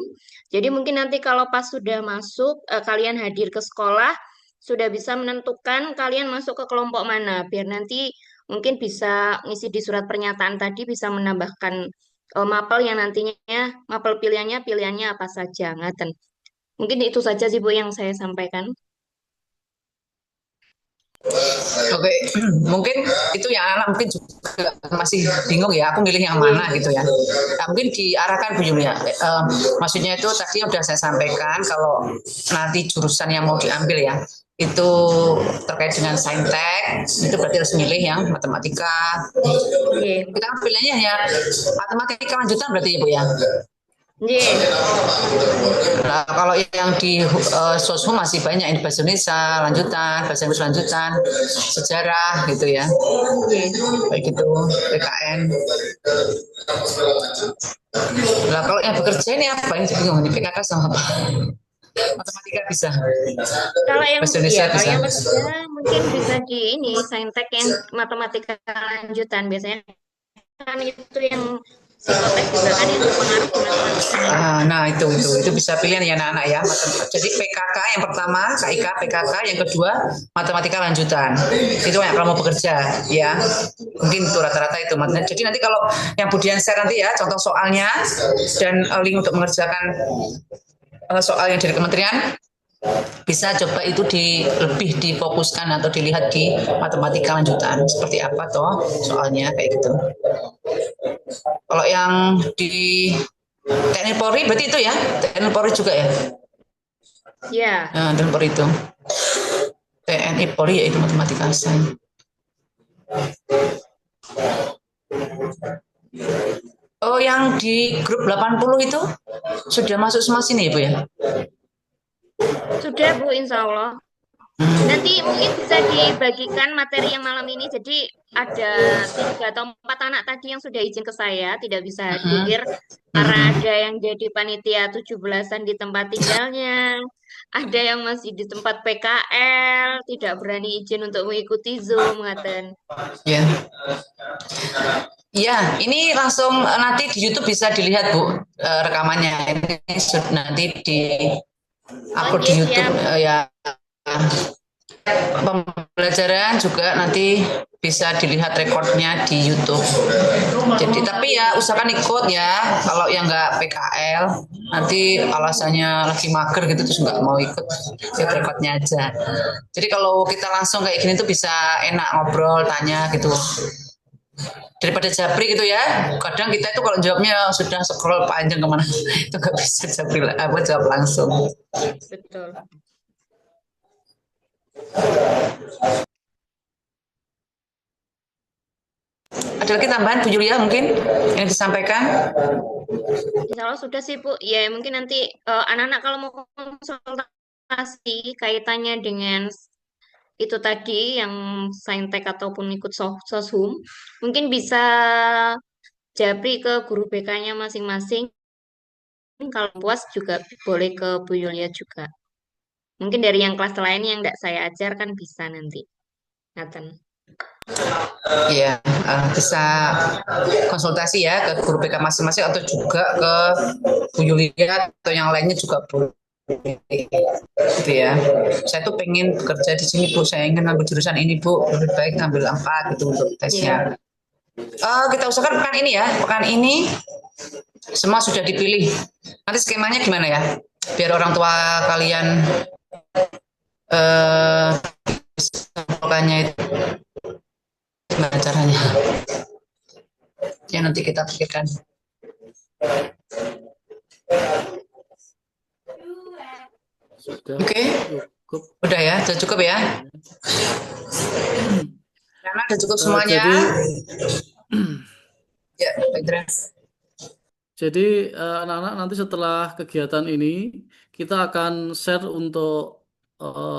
Jadi mungkin nanti kalau pas sudah masuk, kalian hadir ke sekolah, sudah bisa menentukan kalian masuk ke kelompok mana, biar nanti mungkin bisa ngisi di surat pernyataan tadi bisa menambahkan mapel yang nantinya mapel pilihannya apa saja, ngaten. Mungkin itu saja sih Bu yang saya sampaikan. Oke, mungkin itu yang anak mungkin juga masih bingung ya, aku milih yang mana gitu ya. Nah, mungkin diarahkan Bu Yulia. Maksudnya itu tadi udah saya sampaikan kalau nanti jurusan yang mau diambil ya, itu terkait dengan saintek, itu berarti harus milih yang matematika. Nggih. Kita kan pilihannya hanya matematika lanjutan berarti ya Bu ya. Nggih. Nah, kalau yang di Soshum masih banyak ini bahasa Indonesia lanjutan, bahasa Inggris lanjutan, sejarah gitu ya. Kayak gitu, PKN. Nah, kalau yang bekerja ini apa? Ini bingung ini PKK sama apa? Matematika bisa. Kalau yang Bahasa Indonesia kalau bisa. yang bekerja mungkin bisa di ini saintek yang matematika lanjutan biasanya kan itu yang psikotes juga kan yang berpengaruh di matematika. Nah, itu bisa pilihan ya anak-anak ya. Jadi PKK yang pertama, KIK PKK, yang kedua matematika lanjutan. Itu yang kalau mau bekerja ya. Mungkin itu rata-rata itu. Jadi nanti kalau yang Budian share nanti ya contoh soalnya dan link untuk mengerjakan soal yang dari kementerian, bisa coba itu lebih difokuskan atau dilihat di matematika lanjutan seperti apa toh soalnya kayak gitu. Kalau yang di TNI Polri berarti itu ya, TNI Polri juga ya. Ya. Nah, TNI Polri itu. TNI Polri yaitu matematika sains. Oh, yang di grup 80 itu sudah masuk semua sini ya, Bu ya? Sudah Bu, insya Allah. Nanti mungkin bisa dibagikan materi yang malam ini. Jadi ada 3 atau 4 anak tadi yang sudah izin ke saya tidak bisa hadir karena ada yang jadi panitia 17-an di tempat tinggalnya, ada yang masih di tempat PKL, tidak berani izin untuk mengikuti Zoom, ngaten. Ya. Ya, ini langsung nanti di YouTube bisa dilihat Bu rekamannya. Ini nanti di upload di YouTube ya. Pembelajaran juga nanti bisa dilihat rekodnya di YouTube. Jadi tapi ya usahakan ikut ya. Kalau yang nggak PKL nanti alasannya lagi mager gitu terus nggak mau ikut, lihat rekodnya aja. Jadi kalau kita langsung kayak gini tuh bisa enak ngobrol, tanya gitu. Daripada japri gitu ya. Kadang kita itu kalau jawabnya sudah scroll panjang kemana itu nggak bisa jawab langsung. Betul. Ada lagi tambahan Bu Julia mungkin yang disampaikan? Insya Allah sudah sih Bu. Ya mungkin nanti anak-anak kalau mau konsultasi kaitannya dengan itu tadi yang saintek ataupun ikut soshum, mungkin bisa japri ke guru BK-nya masing-masing. Kalau puas juga boleh ke Bu Yulia juga. Mungkin dari yang kelas lain yang nggak saya ajar kan bisa nanti. Ngaten. Iya, bisa konsultasi ya ke guru BK masing-masing atau juga ke Bu Yulia atau yang lainnya juga boleh. Gitu ya. Saya tuh pengen bekerja di sini Bu, saya ingin ngambil jurusan ini Bu, lebih baik ngambil apa gitu untuk tesnya. Kita usahakan pekan ini ya, pekan ini semua sudah dipilih. Nanti skemanya gimana ya? Biar orang tua kalian melakukannya itu gimana caranya? Ya nanti kita pikirkan. Oke, udah ya, sudah cukup ya. Karena sudah cukup semuanya. Ya, jadi anak-anak nanti setelah kegiatan ini kita akan share untuk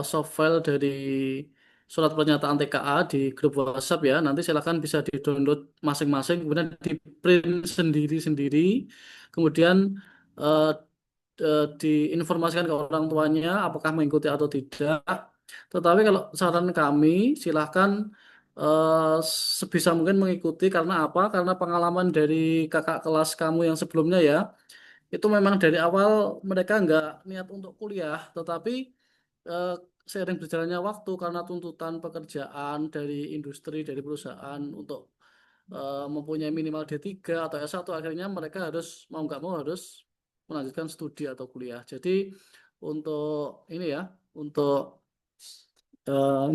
soft file dari surat pernyataan TKA di grup WhatsApp ya. Nanti silakan bisa di-download masing-masing, kemudian di-print sendiri-sendiri, kemudian diinformasikan ke orang tuanya apakah mengikuti atau tidak. Tetapi kalau saran kami silahkan sebisa mungkin mengikuti karena apa? Karena pengalaman dari kakak kelas kamu yang sebelumnya ya, itu memang dari awal mereka nggak niat untuk kuliah, tetapi eh, seiring berjalannya waktu karena tuntutan pekerjaan dari industri, dari perusahaan untuk mempunyai minimal D3 atau S1, akhirnya mereka harus mau nggak mau harus melanjutkan studi atau kuliah. Jadi untuk ini ya, untuk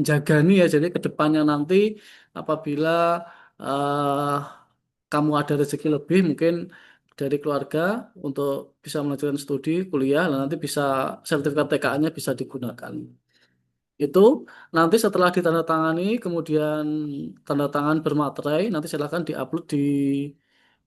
jaga nih ya, jadi ke depannya nanti apabila eh, kamu ada rezeki lebih mungkin dari keluarga untuk bisa melanjutkan studi kuliah, dan nanti bisa sertifikat TKA-nya bisa digunakan. Itu nanti setelah ditandatangani, kemudian tanda tangan bermaterai, nanti silakan diupload di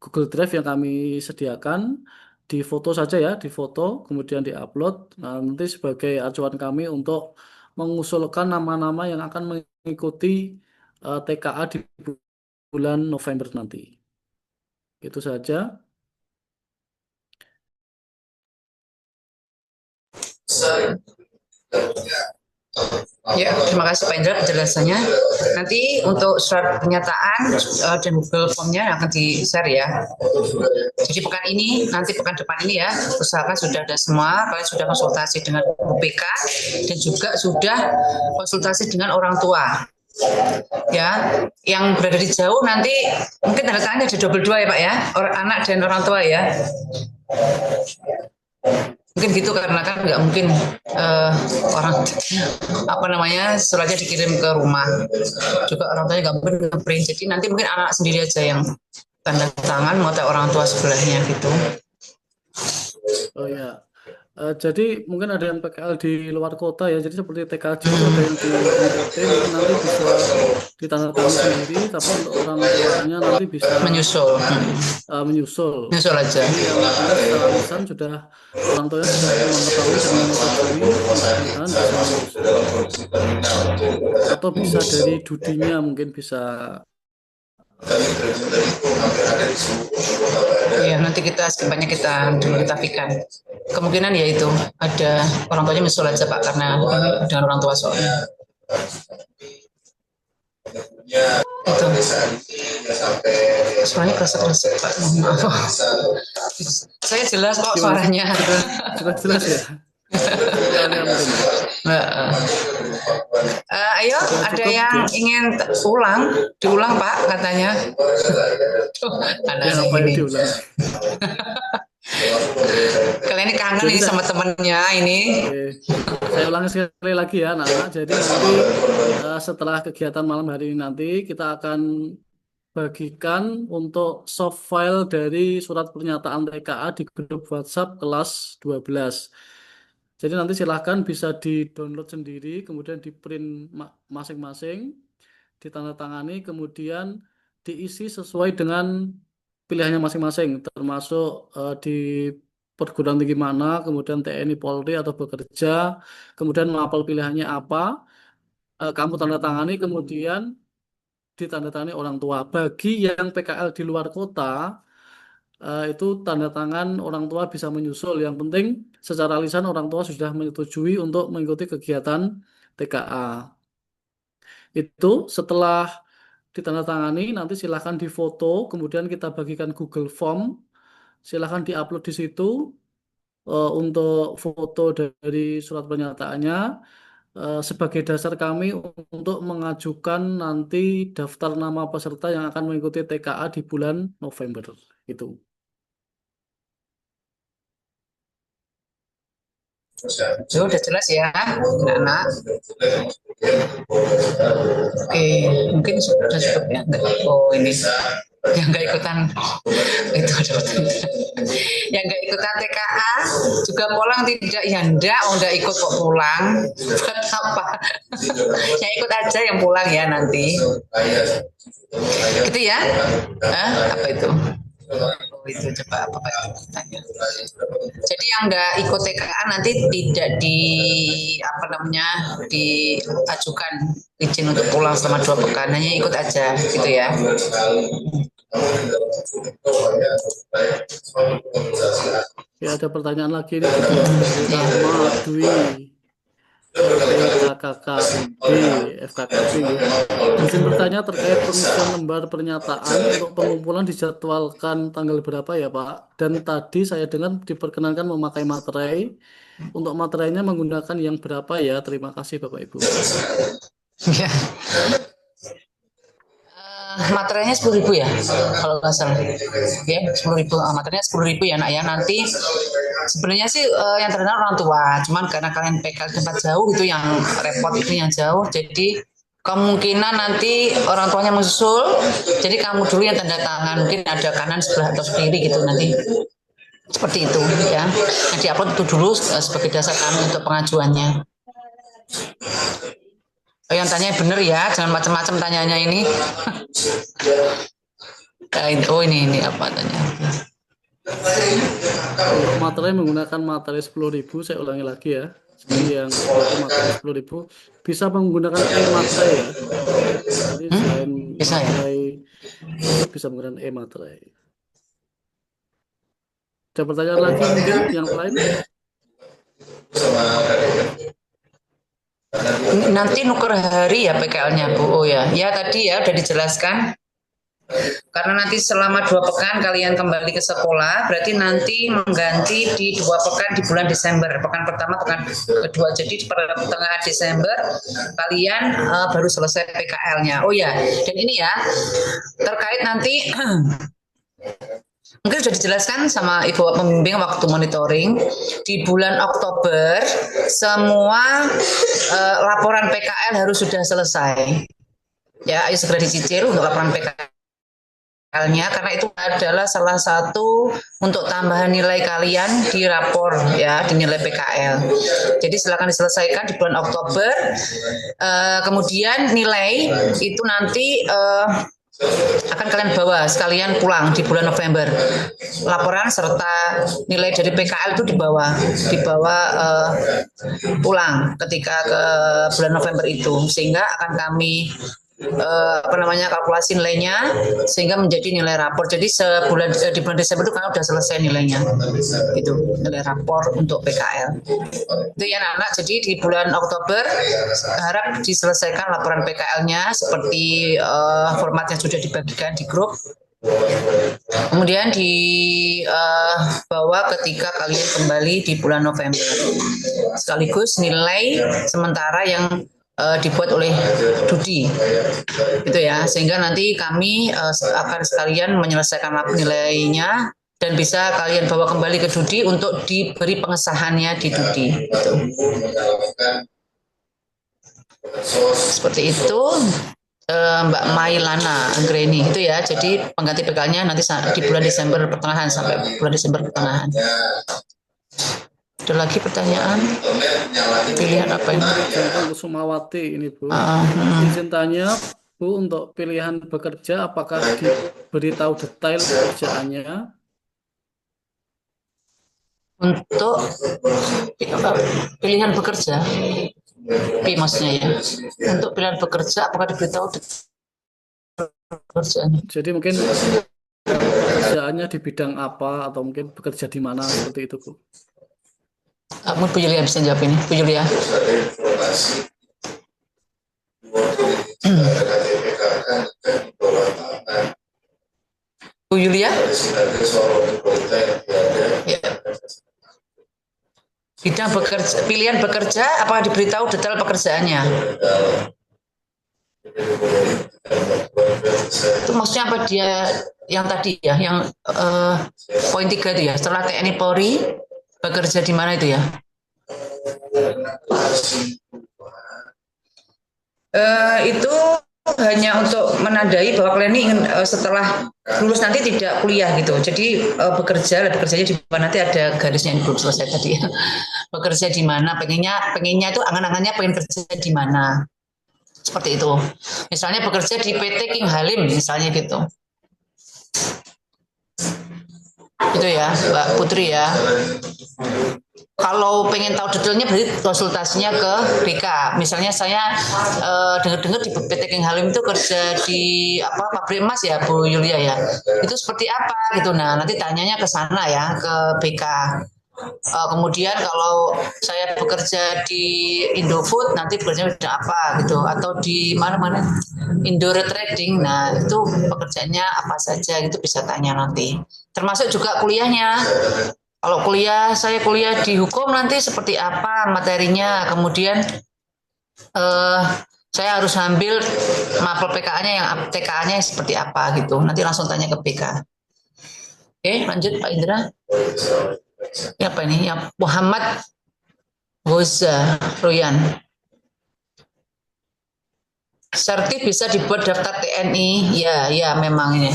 Google Drive yang kami sediakan. Di foto saja ya, di foto, kemudian diupload. Nah, nanti sebagai acuan kami untuk mengusulkan nama-nama yang akan mengikuti TKA di bulan November nanti. Itu saja. Ya, terima kasih Pak Indra penjelasannya. Nanti untuk surat pernyataan dan Google Form-nya akan di-share ya. Jadi pekan ini, nanti pekan depan ini ya, usahakan sudah ada semua, kalian sudah konsultasi dengan UPK dan juga sudah konsultasi dengan orang tua. Ya, yang berada di jauh nanti mungkin tanda tangannya ada double dua ya Pak ya, orang anak dan orang tua ya. Mungkin gitu karena kan nggak mungkin orang suratnya dikirim ke rumah, juga orang tuanya nggak mungkin nge-print, jadi nanti mungkin anak sendiri aja yang tanda tangan mau orang tua sebelahnya gitu. Oh ya, jadi mungkin ada yang PKL di luar kota ya, jadi seperti TKJ itu ada yang di NTT, mungkin nanti bisa ditandatangani sendiri, tapi untuk orang tuanya nanti bisa Menyusul menyusul. aja. Jadi yang nanti secara lisan sudah orang tuanya sudah mengetahui dan menyetujui, mudah-mudahan bisa menyusul. Atau bisa dari dudinya mungkin bisa. Iya, nanti secepatnya kita notifikan. Kemungkinan ya itu ada orang tuanya menyusul aja Pak, karena dengan orang tua soalnya. Itu. Suaranya keras Pak, mohon maaf. Saya jelas kok suaranya. Jelas ya. Ayo, ada yang ingin diulang Pak katanya. Anak apa yang ini. diulang? Kalian ini kangen nih sama temennya ini. Saya ulangi sekali lagi ya, anak-anak. Jadi nanti setelah kegiatan malam hari ini nanti kita akan bagikan untuk soft file dari surat pernyataan TKA di grup WhatsApp kelas 12. Jadi nanti silahkan bisa di-download sendiri, kemudian di-print masing-masing, ditandatangani, kemudian diisi sesuai dengan pilihannya masing-masing, termasuk di perguruan tinggi mana, kemudian TNI Polri atau bekerja, kemudian mapel pilihannya apa, kamu tanda tangani, kemudian ditandatangani orang tua. Bagi yang PKL di luar kota, itu tanda tangan orang tua bisa menyusul. Yang penting secara lisan orang tua sudah menyetujui untuk mengikuti kegiatan TKA. Itu setelah ditandatangani, nanti silahkan difoto, kemudian kita bagikan Google Form, silahkan diupload di situ untuk foto dari surat pernyataannya sebagai dasar kami untuk mengajukan nanti daftar nama peserta yang akan mengikuti TKA di bulan November. Itu. Udah jelas ya, anak-anak. Oke, mungkin sudah cukup ya. Oh ini yang nggak ikutan itu yang nggak ikutan TKA juga pulang tidak ya ndak, nggak ikut kok pulang buat apa? Yang ikut aja yang pulang ya nanti. Gitu ya? Apa itu? Oh itu coba apa tanya. Jadi yang nggak ikut TKA nanti tidak diajukan izin untuk pulang selama 2 pekan, hanya ikut aja gitu ya. Ya ada pertanyaan lagi nih dari Rahma Dwi. PKKMB, FKKB ya. Izin bertanya terkait pengisian lembar pernyataan untuk pengumpulan dijadwalkan tanggal berapa ya Pak? Dan tadi saya dengar diperkenankan memakai materai. Untuk materainya menggunakan yang berapa ya? Terima kasih Bapak Ibu. Ya. Materialnya 10.000 ya, kalau nggak salah. Ya, 10.000. Materialnya 10.000 ya nak ya. Nanti sebenarnya sih yang terkenal orang tua. Cuman karena kalian PK tempat jauh itu yang repot, itu yang jauh. Jadi kemungkinan nanti orang tuanya menyusul. Jadi kamu dulu yang tanda tangan. Mungkin ada kanan sebelah atau kiri gitu nanti. Seperti itu ya. Yang diupload itu dulu sebagai dasar kami untuk pengajuannya. Yang tanya bener ya, jangan macam-macam tanyanya ini. Oh ini apa tanya? Untuk materai menggunakan materai 10.000, saya ulangi lagi ya. Jadi yang materai 10.000 bisa menggunakan e-materai ya. Jadi selain Bisa ya? materai itu bisa menggunakan e-materai. Ada pertanyaan lagi mungkin yang lain? Nanti nuker hari ya PKL-nya Bu. Oh ya, ya tadi ya udah dijelaskan. Karena nanti selama 2 pekan kalian kembali ke sekolah, berarti nanti mengganti di 2 pekan di bulan Desember. Pekan pertama, pekan kedua. Jadi pada pertengahan Desember kalian baru selesai PKL-nya. Oh ya, dan ini ya terkait nanti mungkin sudah dijelaskan sama Ibu pembimbing waktu monitoring di bulan Oktober semua laporan PKL harus sudah selesai. Ya, ayo segera dicicil untuk laporan PKL-nya karena itu adalah salah satu untuk tambahan nilai kalian di rapor ya, di nilai PKL. Jadi silakan diselesaikan di bulan Oktober. Kemudian nilai itu nanti akan kalian bawa sekalian pulang di bulan November. Laporan serta nilai dari PKL itu dibawa pulang ketika ke bulan November itu, sehingga akan kami kalkulasi nilainya sehingga menjadi nilai rapor. Jadi di bulan Desember itu kan udah selesai nilainya, gitu nilai rapor untuk PKL. Itu ya anak. Jadi di bulan Oktober harap diselesaikan laporan PKL-nya seperti format yang sudah dibagikan di grup. Kemudian dibawa ketika kalian kembali di bulan November. Sekaligus nilai sementara yang dibuat oleh Dudi, gitu ya, sehingga nanti kami akan sekalian menyelesaikan nilainya dan bisa kalian bawa kembali ke Dudi untuk diberi pengesahannya di Dudi. Gitu. Seperti itu. Mbak Mailana Anggreni itu ya, jadi pengganti PK-nya nanti di bulan Desember pertengahan sampai bulan Desember pertengahan. Ada lagi pertanyaan? Pilihan apa ini? Sumawati ini Bu. Izin tanya Bu, untuk pilihan bekerja apakah diberitahu detail pekerjaannya? Untuk pilihan bekerja, maksudnya ya. Untuk pilihan bekerja apakah diberitahu pekerjaannya? Jadi mungkin pekerjaannya di bidang apa atau mungkin bekerja di mana seperti itu Bu? Bu Yulia bisa jawab ini, Bu Yulia. Bu Yulia? Ya. Bidang bekerja, pilihan bekerja, apakah diberitahu detail pekerjaannya? Itu maksudnya apa dia yang tadi ya, yang poin 3 itu ya, setelah TNI Polri bekerja di mana itu ya? Itu hanya untuk menandai bahwa kalian ini ingin setelah lulus nanti tidak kuliah gitu. Jadi bekerjanya di mana, nanti ada garisnya yang belum selesai tadi. Bekerja di mana? Pengennya itu angan-angannya pengen kerja di mana? Seperti itu. Misalnya bekerja di PT King Halim misalnya gitu. Itu ya, Mbak Putri ya. Kalau pengen tahu detailnya berarti konsultasinya ke BK. Misalnya saya dengar-dengar di PT King Halim itu kerja di pabrik emas ya Bu Yulia ya. Itu seperti apa gitu. Nah, nanti tanyanya ke sana ya, ke BK. Kemudian kalau saya bekerja di Indofood nanti bekerja bidang apa gitu, atau di mana-mana Indore Trading, nah itu pekerjaannya apa saja gitu bisa tanya nanti. Termasuk juga kuliahnya. Kalau saya kuliah di hukum nanti seperti apa materinya, kemudian eh, saya harus ambil mapel PKA-nya yang TKA-nya seperti apa gitu. Nanti langsung tanya ke PK. Oke, lanjut Pak Indra. Ya, apa ini? Ya, Muhammad Hoza Royan. Sertif bisa dibuat daftar TNI. Ya, memang ini.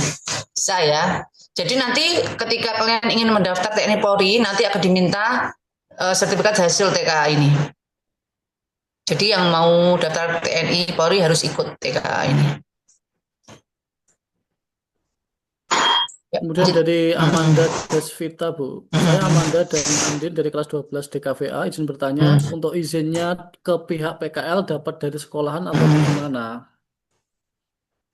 Bisa ya. Jadi nanti ketika kalian ingin mendaftar TNI Polri, nanti akan diminta sertifikat hasil TKA ini. Jadi yang mau daftar TNI Polri harus ikut TKA ini. Ya, Kemudian dari Amanda Desvita, Bu. Saya Amanda dan Andin dari kelas 12 DKVA, izin bertanya, untuk izinnya ke pihak PKL dapat dari sekolahan atau gimana?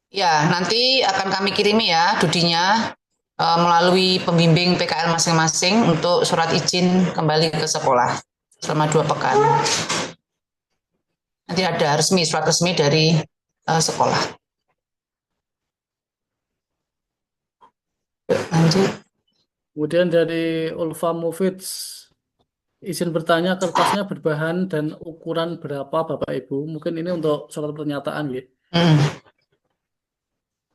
Ya, nanti akan kami kirimi ya dudinya melalui pembimbing PKL masing-masing untuk surat izin kembali ke sekolah selama 2 pekan. Nanti ada surat resmi dari sekolah. Lanjut. Kemudian dari Ulfa Mufids, izin bertanya kertasnya berbahan dan ukuran berapa Bapak Ibu? Mungkin ini untuk surat pernyataan ya.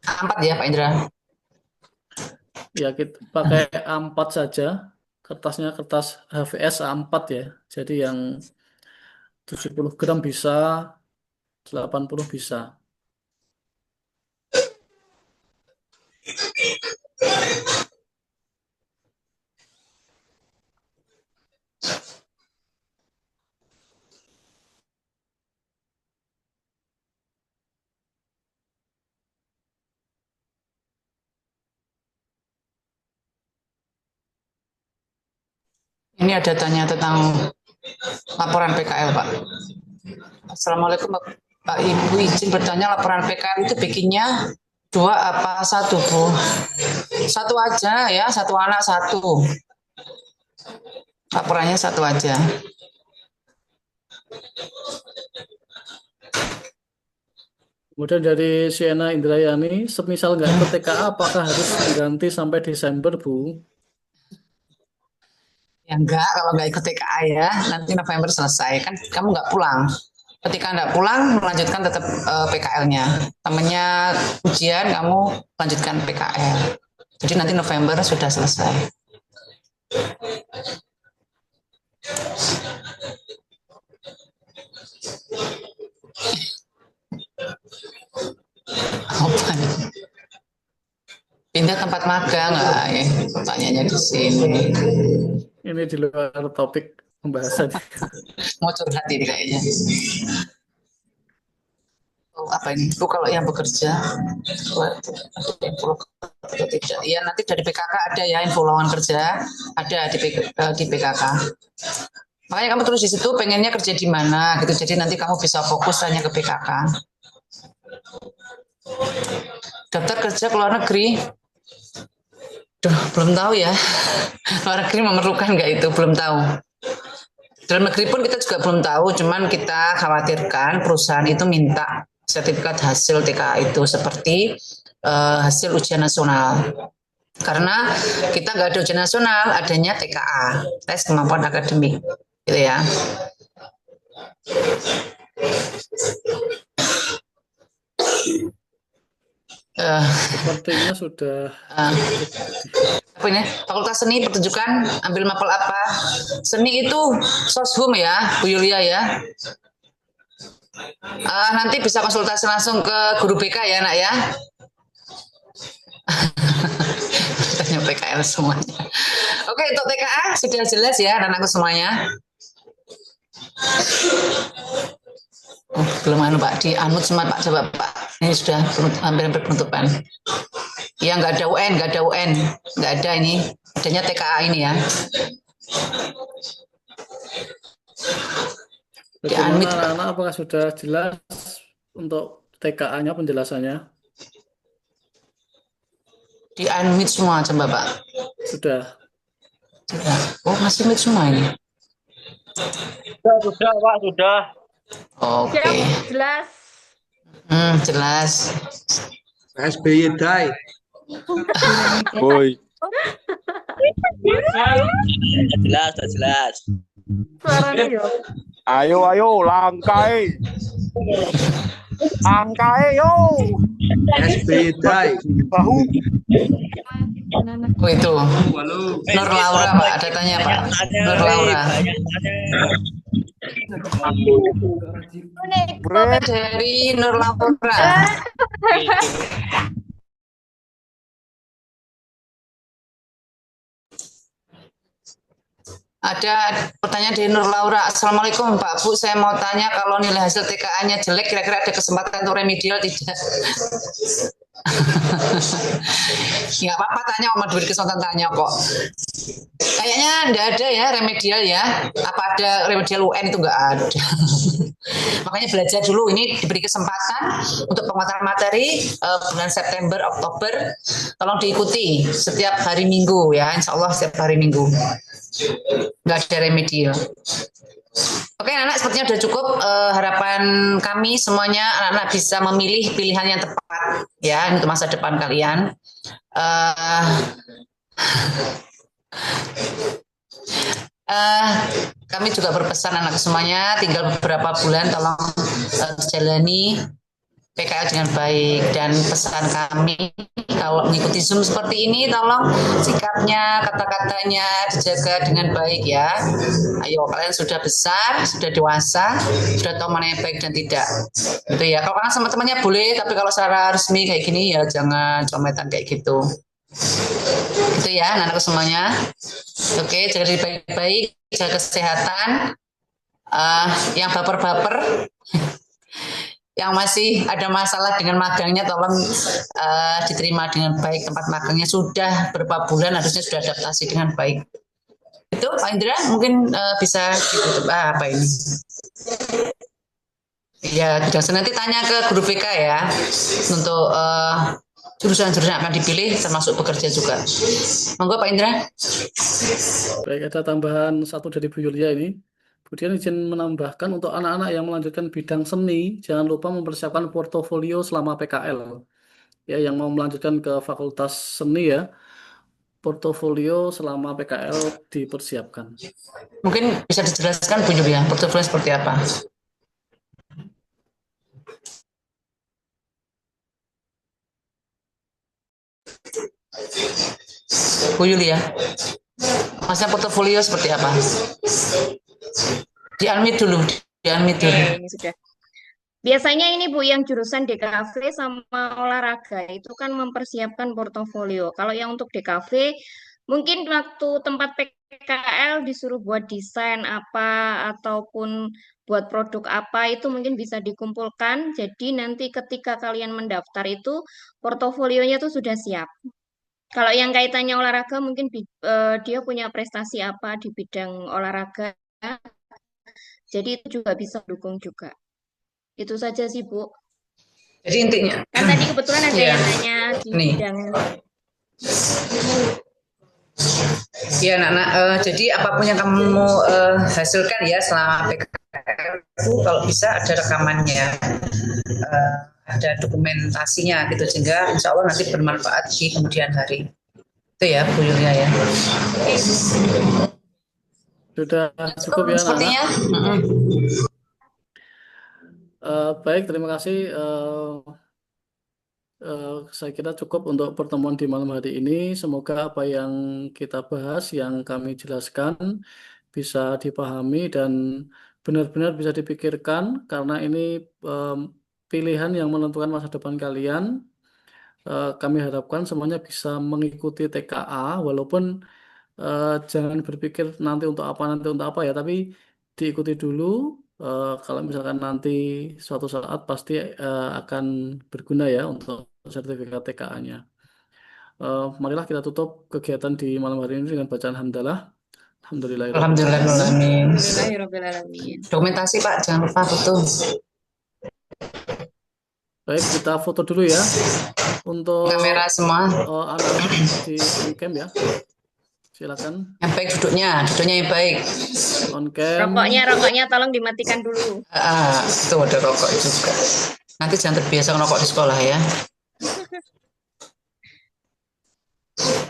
A4 ya Pak Indra. Ya kita pakai A4 saja. Kertasnya kertas HVS A4 ya. Jadi yang 70 gram bisa, 80 bisa. Ini ada tanya tentang laporan PKL Pak. Assalamualaikum Pak Ibu, izin bertanya laporan PKL itu bikinnya 2 apa 1 Bu? 1 aja ya, 1 anak 1. Laporannya 1 aja. Kemudian dari Siena Indrayani, semisal nggak ikut TKA, apakah harus mengganti sampai Desember, Bu? Ya enggak, kalau nggak ikut TKA ya, nanti November selesai. Kan kamu nggak pulang. Ketika nggak pulang, melanjutkan tetap PKL-nya. Temennya ujian, kamu lanjutkan PKL. Jadi nanti November sudah selesai. Apa nih? Pindah tempat magang nggak ya? Pertanyaannya di sini. Ini di luar topik pembahasan. Mau curhat ini kayaknya. Oh, apa ini? Bu kalau yang bekerja atau tidak? Ya nanti dari PKK ada ya info lowongan kerja, ada di PKK. Makanya kamu tulis di situ pengennya kerja di mana gitu. Jadi nanti kamu bisa fokus hanya ke PKK. Daftar kerja ke luar negeri. Duh, belum tahu ya. Luar negeri memerlukan nggak itu? Belum tahu. Dalam negeri pun kita juga belum tahu, cuman kita khawatirkan perusahaan itu minta sertifikat hasil TKA itu seperti hasil ujian nasional. Karena kita nggak ada ujian nasional, adanya TKA, tes kemampuan akademik, gitu ya. Sepertinya sudah apa ini? Fakultas Seni Pertunjukan ambil mapel apa? Seni itu soshum ya, Bu Yulia ya. Nanti bisa konsultasi langsung ke guru BK ya nak ya. Tanya PKL semuanya. Oke, untuk TKA sudah jelas ya anak-anakku semuanya. Oh, belum anu Pak, di unmute semua Pak, coba Pak. Ini sudah hampir penutupan. Ya nggak ada UN, nggak ada ini. Adanya TKA ini ya. bagaimana anak-anak, apakah sudah jelas untuk TKA-nya penjelasannya? Di unmute semua coba Pak. Sudah. Oh masih mute semua ini. Sudah, Pak, sudah. Oke. Siap, jelas. Jelas. SBY Dai. Woi. Jelas, tak jelas. Suaranya ya. Ayo, langkai. Angkai, yo. SBY Dai. Bahu. Oh itu. Nur Laura, Pak. Ada tanya, Pak. Nur Laura. Dari Nur Laura. Ada pertanyaan dari Nur Laura. Assalamualaikum Pak Bu, saya mau tanya kalau nilai hasil TKA-nya jelek, kira-kira ada kesempatan untuk remedial tidak? Nggak apa-apa tanya, Om diberi kesempatan tanya kok. Kayaknya nggak ada ya remedial ya. Apa ada remedial UN itu nggak ada. Makanya belajar dulu, ini diberi kesempatan untuk penguatan materi bulan September, Oktober. Tolong diikuti setiap hari Minggu ya, Insya Allah setiap hari Minggu. Nggak ada remedial. Oke anak-anak, sepertinya sudah cukup. Harapan kami semuanya anak-anak bisa memilih pilihan yang tepat ya untuk masa depan kalian. Kami juga berpesan anak semuanya tinggal beberapa bulan, tolong jalani PKL dengan baik, dan pesan kami kalau mengikuti Zoom seperti ini tolong sikapnya, kata-katanya dijaga dengan baik ya. Ayo, kalian sudah besar, sudah dewasa, sudah tahu mana yang baik dan tidak. Gitu ya. Kalau kalian sama temannya boleh, tapi kalau secara resmi kayak gini ya jangan cometan kayak gitu. Gitu ya, anak-anakku semuanya. Oke, jaga diri baik-baik, jaga kesehatan. Yang baper-baper yang masih ada masalah dengan magangnya tolong diterima dengan baik. Tempat magangnya sudah berapa bulan, harusnya sudah adaptasi dengan baik. Itu Pak Indra mungkin bisa ditutup apa ini? Ya, nanti tanya ke guru BK ya untuk jurusan-jurusan akan dipilih termasuk bekerja juga. Monggo Pak Indra. Baik, ada tambahan satu dari Bu Yulia ini. Kemudian izin menambahkan untuk anak-anak yang melanjutkan bidang seni, jangan lupa mempersiapkan portofolio selama PKL. Ya, yang mau melanjutkan ke fakultas seni ya, portofolio selama PKL dipersiapkan. Mungkin bisa dijelaskan Bu Yulia, portofolio seperti apa? Bu Yulia, maksudnya portofolio seperti apa? Di-unmute dulu. Ini sudah. Biasanya ini Bu yang jurusan DKV sama olahraga itu kan mempersiapkan portofolio. Kalau yang untuk DKV mungkin waktu tempat PKL disuruh buat desain apa ataupun buat produk apa itu mungkin bisa dikumpulkan. Jadi nanti ketika kalian mendaftar itu portofolionya tuh sudah siap. Kalau yang kaitannya olahraga mungkin dia punya prestasi apa di bidang olahraga. Jadi itu juga bisa dukung juga. Itu saja sih, Bu. Jadi intinya. Kan tadi kebetulan ada Iya. yang nanya di Nih. bidang. Ya anak-anak, jadi apapun yang kamu hasilkan ya selama PKL itu kalau bisa ada rekamannya, ada dokumentasinya gitu, sehingga insya Allah nanti bermanfaat di kemudian hari. Itu ya Bu Yulia ya. Sudah cukup ya, anak-anak. Sepertinya. Baik, terima kasih. Saya kira cukup untuk pertemuan di malam hari ini. Semoga apa yang kita bahas, yang kami jelaskan bisa dipahami dan benar-benar bisa dipikirkan, karena ini pilihan yang menentukan masa depan kalian. Kami harapkan semuanya bisa mengikuti TKA, walaupun jangan berpikir nanti untuk apa ya, tapi diikuti dulu. Kalau misalkan nanti suatu saat pasti akan berguna ya untuk sertifikat TKA-nya. Marilah kita tutup kegiatan di malam hari ini dengan bacaan hamdalah. Alhamdulillahirrahmanirrahim. Alhamdulillahirrahmanirrahim. Dokumentasi Pak, jangan lupa foto. Baik, kita foto dulu ya untuk Kamera semua. anak-anak di camp ya. silakan. Yang baik duduknya yang baik. On cam. Rokoknya tolong dimatikan dulu. Itu ada rokok juga. Nanti jangan terbiasa ngerokok di sekolah ya.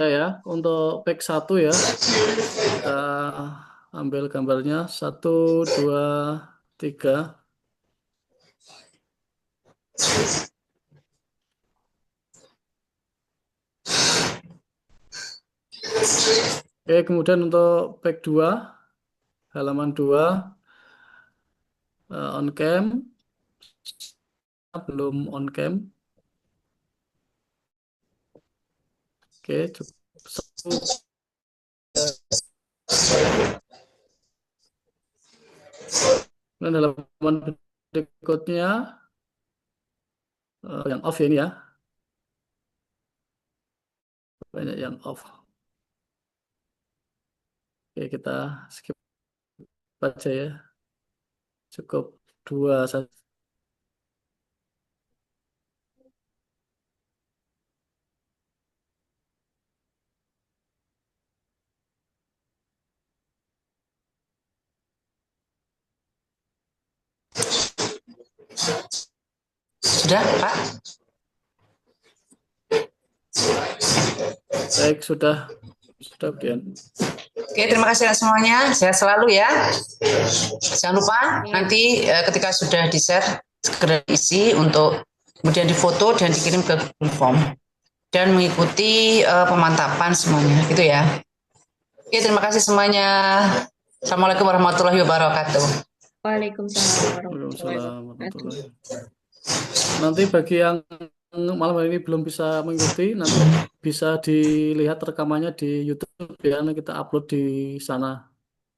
Ya, untuk pack 1 ya. Kita ambil gambarnya 1, 2, 3. Oke, kemudian untuk pack 2, halaman 2, on cam, belum on cam. Oke, cukup. Dan halaman berikutnya yang off ya ini ya. Banyak yang off. Oke, kita skip aja ya. Cukup 2 saja. Sudah, Pak? Baik, sudah Dian. Oke, terima kasih semuanya. Sehat selalu ya. Jangan lupa nanti ketika sudah di-share segera isi untuk kemudian difoto dan dikirim ke Google Form dan mengikuti pemantapan semuanya, gitu ya. Oke, terima kasih semuanya. Assalamualaikum warahmatullahi wabarakatuh. Waalaikumsalam warahmatullahi wabarakatuh. Nanti bagi yang malam hari ini belum bisa mengikuti, nanti bisa dilihat rekamannya di YouTube ya, nanti kita upload di sana.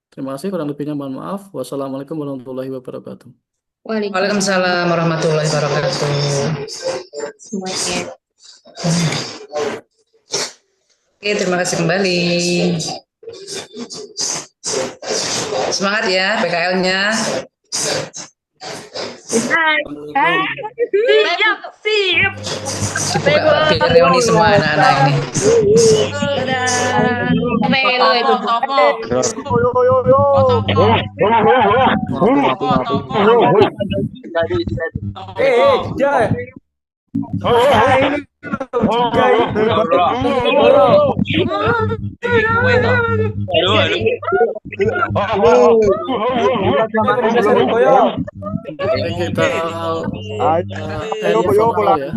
Terima kasih, kurang lebihnya mohon maaf. Wassalamualaikum warahmatullahi wabarakatuh. Waalaikumsalam warahmatullahi wabarakatuh. Semuanya. Oke, terima kasih kembali. Semangat ya PKL-nya. Siap. Biar reuni semua anak-anak ini. Melo itu. Kita Ayo, ya.